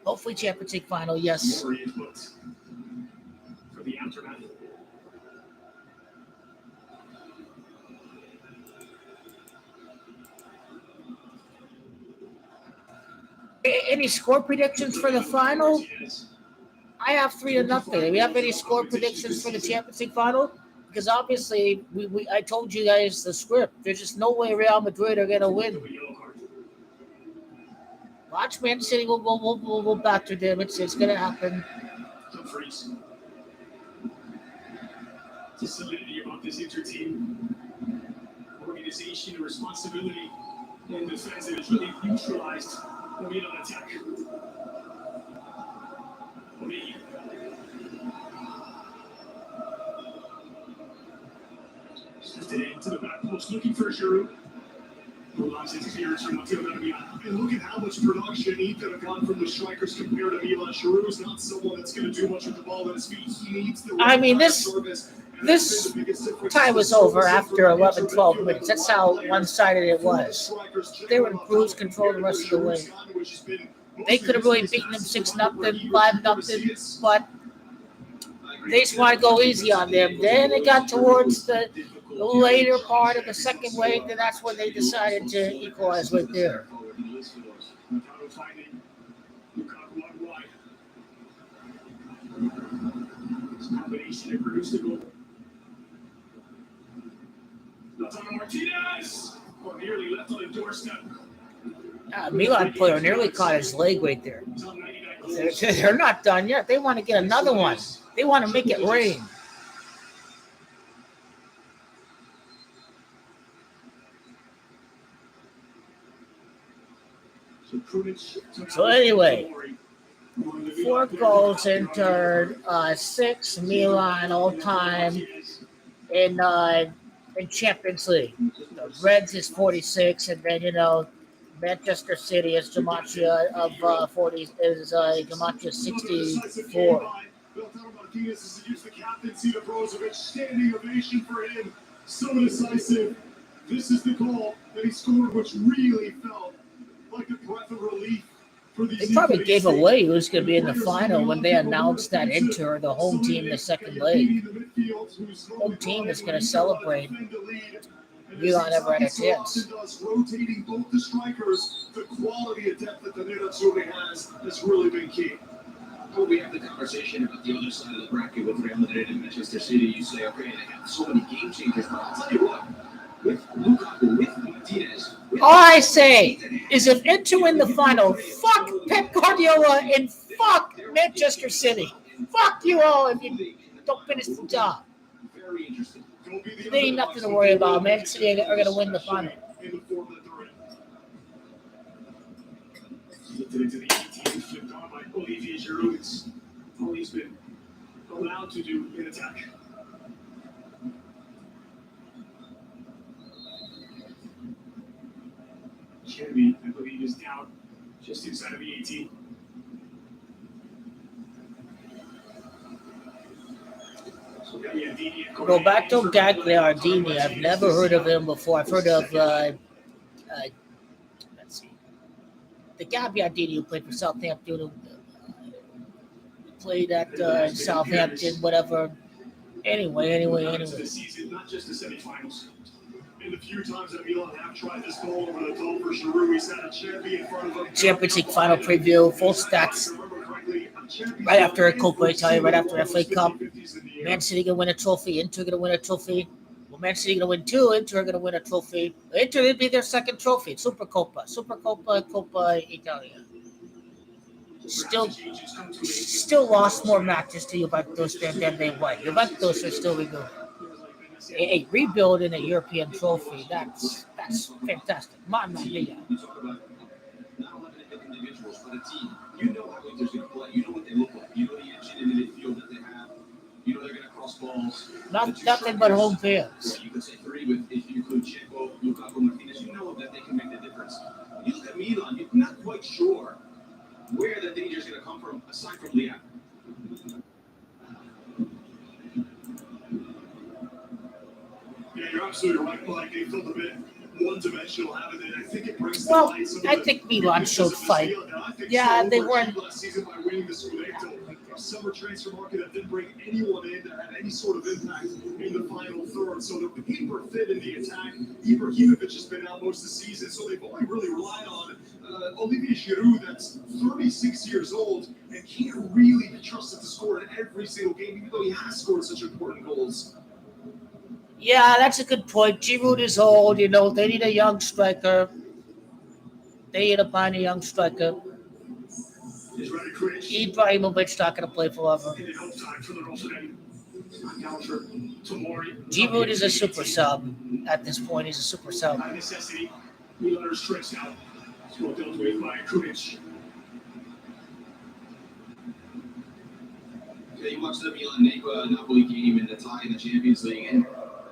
Hopefully, Champions League final. Yes. For the aftermath. Any score predictions for the final? I have 3-0. Do we have any score predictions for the Champions League final? Because obviously, I told you guys the script. There's just no way Real Madrid are going to win. Watch Man City. We'll batter them. It's going to happen. Dumfries. To solidity about this inter-team organization and responsibility and defense that is really neutralized the Milan attack. Origi. Shifted into the back post, looking for Giroud. Milan's interference from Matteo Darmian. And look at how much production Inter have gotten from the strikers compared to Milan. Giroud's not someone that's going to do much with the ball at his feet. He needs the I mean, this This tie was over after 11, 12 minutes. That's how one-sided it was. They were in cruise control the rest of the way. They could have really beaten them 6-0, 5-0, but they just want to go easy on them. Then it got towards the later part of the second leg, and that's when they decided to equalize right there. Combination that produced the goal. Lautaro Martinez, or nearly left on the doorstep. Milan player nearly caught his leg right there. They're not done yet. They want to get another one. They want to make it rain. So anyway, 4 goals entered, 6 Milan all time in Champions League. The Reds is 46, and then Manchester City is Gematria of 40 is Gematria 64. Lautaro Martinez has used the captaincy to Brozovic. Standing ovation for him. So decisive. This is the goal that he scored, which really felt like a breath of relief for these. They probably gave away who's going to be in the final when they announced that Inter, the home team, the second leg. Home team is going to celebrate. Milan never had a chance. Rotating both the strikers, the quality of depth that the Nerazzurri has really been key. Well, we have the conversation about the other side of the bracket with Real Madrid and Manchester City. You say, okay, they have so many game changers, but I'll tell you what, with Lukaku, with Martinez. All I say is if Inter win the final, fuck Pep Guardiola and fuck Manchester City. Fuck you all if you don't finish the job. Very interesting. They ain't nothing to worry about. Man City are going to win the final. Lifted into the 18th, flipped on by Olivier Giroud. It's all he's been allowed to do in attack. Cherby, I believe, is down just inside of the 18. Roberto Gagliardini. I've never heard of him before. I've heard of let's see, the Gagliardini who played for Southampton, who played at Southampton, whatever. Anyway. The season, not just the semifinals. In the few times that Milan have tried this ball over the top for Giroud, he's had a champion in front of him. Champions League final preview, full stats. Right after Copa Italia, right after FA Cup. Man City gonna win a trophy. Inter gonna win a trophy. Well, Man City gonna win 2. Inter gonna win a trophy. Inter will be their second trophy. Supercopa, Copa Italia. Still lost more matches to Juventus than they won. Juventus are still rebuilding. A rebuild in a European trophy. That's fantastic. Mamma mia. You talk about not 11 individuals, but a team. You know how Inter's going to play. You know what they look like. You know the engine in the midfield that they have. You know they're going to cross balls. Nothing but home fans. You could say 3 with if you include Checo, Lukaku, Martinez. You know that they can make the difference. You look at Milan. You're not quite sure where the danger is going to come from, aside from Leon. Yeah, you're absolutely right. Like they felt a bit one-dimensional, haven't they? I think it brings Well, to light some of I the think Milan showed fight. Yeah, they weren't. last season by winning the Scudetto. A summer transfer market that didn't bring anyone in that had any sort of impact in the final third. So the paper fit in the attack. Ibrahimovic has been out most of the season, so they've only really relied on Olivier Giroud, that's 36 years old and can't really be trusted to score in every single game, even though he has scored such important goals. Yeah, that's a good point. Giroud is old. They need a young striker. They need to find a young striker. Ibrahimovic not going to play forever. Giroud is a super sub. At this point, he's a super sub. Yeah, you watch the Milan Napoli game in the tie in the Champions League, and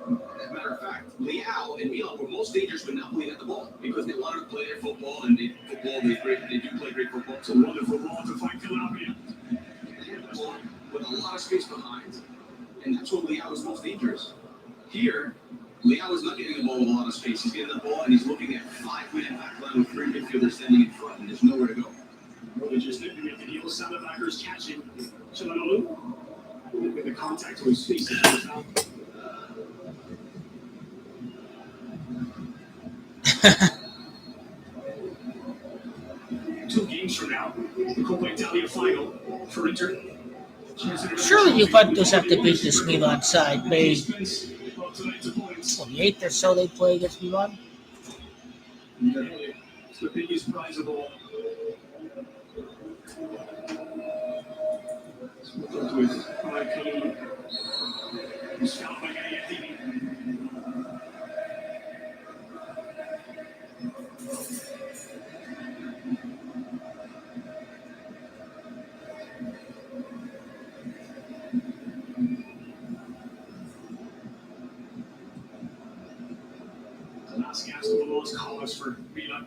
as a matter of fact, Leao and Milan were most dangerous when Napoli had the ball because they wanted to play their football, and they do play great football. It's a wonderful ball to fight Calabria. With a lot of space behind, and that's when Leao is most dangerous. Here, Leao is not getting the ball with a lot of space. He's getting the ball, and he's looking at 5-man back line with 3 midfielders standing in front, and there's nowhere to go. Really just nipping at the heel, Salamanca's catching Çalhanoğlu with the contact to his face. 2 games from now, the Coppa Italia final for Inter. Surely Juventus have to beat this Milan side. Maybe 28th or so they play against Milan. It's the biggest prize of all. He's fouled by Gagliardini. The last gasp of the lowest callers for Milan.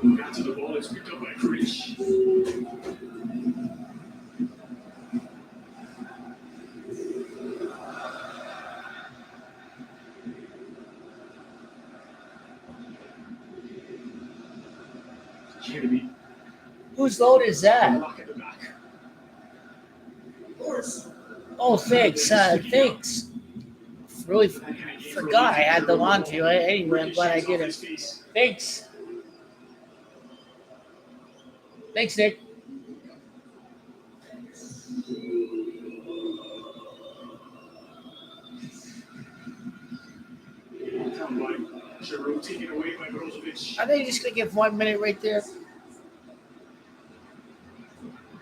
Who got to the ball, it's picked up by Krish. Here to be. Whose load is that? Lock at the back. Oh, thanks. Thanks. Really forgot I had the laundry. Anyway, I'm glad I did it. Thanks. Thanks, Nick. Giroud taken away by Brozovic. Are they just going to give 1 minute right there?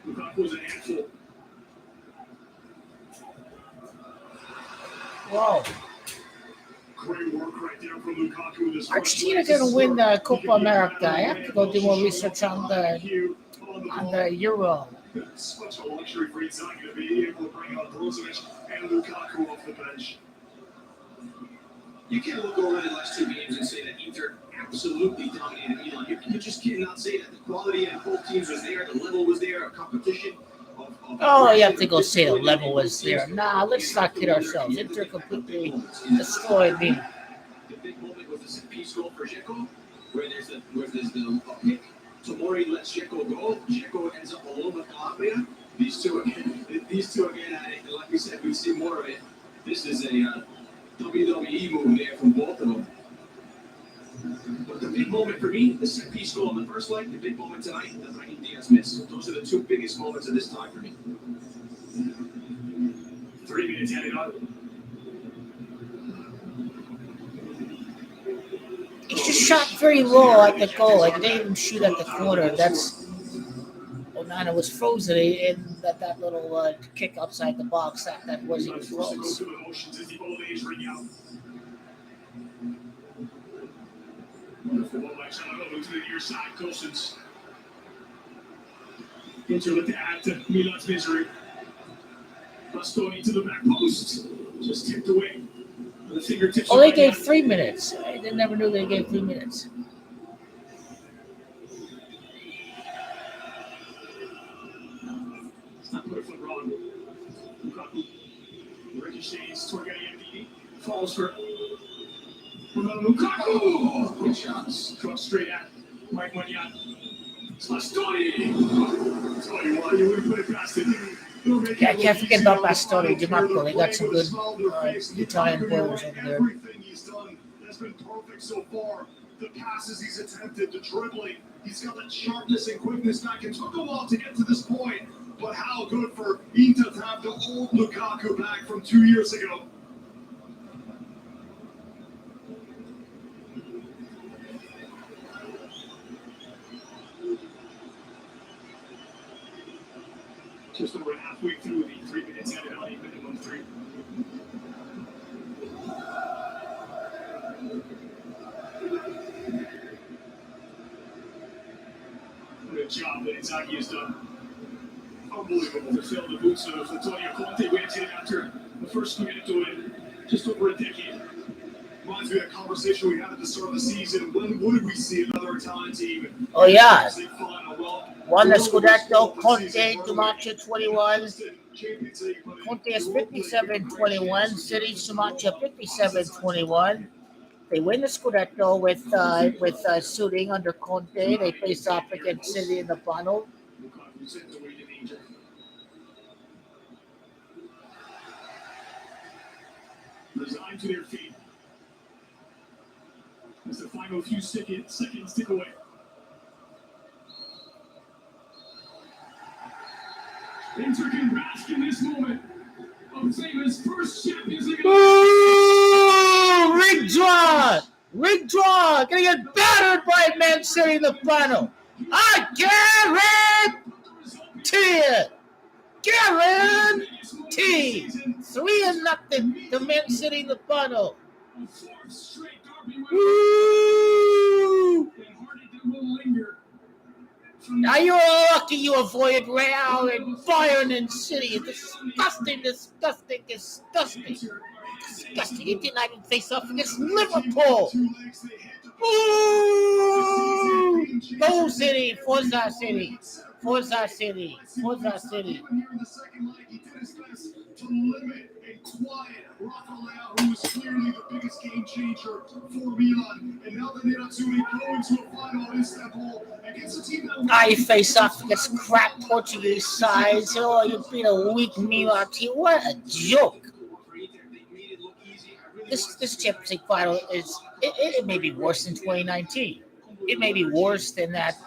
Lukaku was a handful. Whoa. Great work right there from Lukaku. This Argentina going to win the Copa America. I have to go do more research on the Euro. Such a luxury for Inzaghi to be able to bring out Brozovic and Lukaku off the bench. You can't look over the last two games and say that Inter absolutely dominated Milan. You just cannot say that. The quality of both teams was there, the level was there, a competition. Oh, you have to go say the level was there. Nah, let's not kid ourselves. Inter completely destroyed me. The big moment was the set piece goal for Dzeko, where there's the pick. Tomori lets Dzeko go. Dzeko ends up alone with Calabria. These two again, like we said, we see more of it. This is a WWE move there from both of them. But the big moment for me, the set piece goal in the first leg, the big moment tonight, the Brahim Diaz miss. Those are the two biggest moments of this time for me. 3 minutes added on. He just shot very low at the goal. Like, they didn't even shoot at the corner. That's Onana was frozen in that little kick outside the box. That wasn't even close. Wonderful ball by Çalhanoğlu to the near side. Gosens. Inter look to add to Milan's misery. Bastoni to the back post. Just tipped away. The fingertips. Oh, they gave 3 minutes. I never knew they gave 3 minutes. It's not put a foot wrong. Lukaku. Ricochets toward Gayandini. Falls for Lukaku. Good shots. Cross straight at Mike Magnan. Bastoni. Tell you what, you wouldn't put it past it. Yeah, I can't forget about Bastoni, DiMarco. They got some good Italian players over there. Everything he's done has been perfect so far. The passes he's attempted, the dribbling, he's got the sharpness and quickness back. It took a while to get to this point, but how good for Inter to have the old Lukaku back from 2 years ago. Just over halfway through the 3 minutes added on, minimum 3. What a job that Inzaghi has done. Unbelievable to fill the boots of Antonio Conte, waiting after the first Scudetto in just over a decade. Reminds me of that conversation we had at the start of the season. When would we see another Italian team? Oh, yeah. Well, Won the Scudetto, Conte, Schumacher 21. Conte is 57-21. City, Schumacher 57-21. They win the Scudetto with Suting under Conte. They face off against City in the final. Lukaku sends away to danger. Resigned to their fate. As the final few seconds tick away. Inter can bask in this moment of famous first Champions League. Ooh, rig draw! Rig draw! Gonna get battered by Man City in the final. I guarantee it! Guarantee! 3-0 to Man City in the final. Woo! Now you're lucky you avoided Real and Bayern and City. Disgusting. You did not even face off against Liverpool. Ooh! Go City! Forza City! Forza City! Forza City! To limit and quiet Rafael, who was clearly the biggest game changer for Milan. And now the Nerazzurri go into a final in Istanbul against a team that I face off against crap Portuguese sides. Oh, you beat a weak Milan team. What a joke! This Champions League final is it may be worse than 2019. It may be worse than that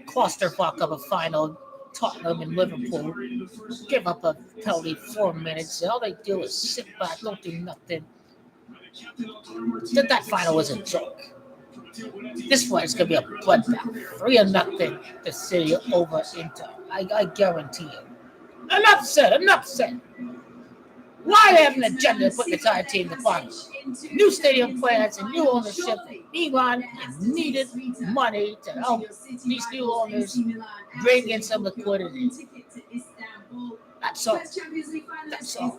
clusterfuck of a final. Tottenham and Liverpool give up a penalty 4 minutes. All they do is sit back, don't do nothing. That final was a joke. This one is going to be a bloodbath. 3-0 the City over Inter. I guarantee you. Enough said. Why they have an agenda to put the entire team in the finals? New stadium plans and new ownership. Milan needed money to help these new owners bring in some liquidity. That's all. That's all.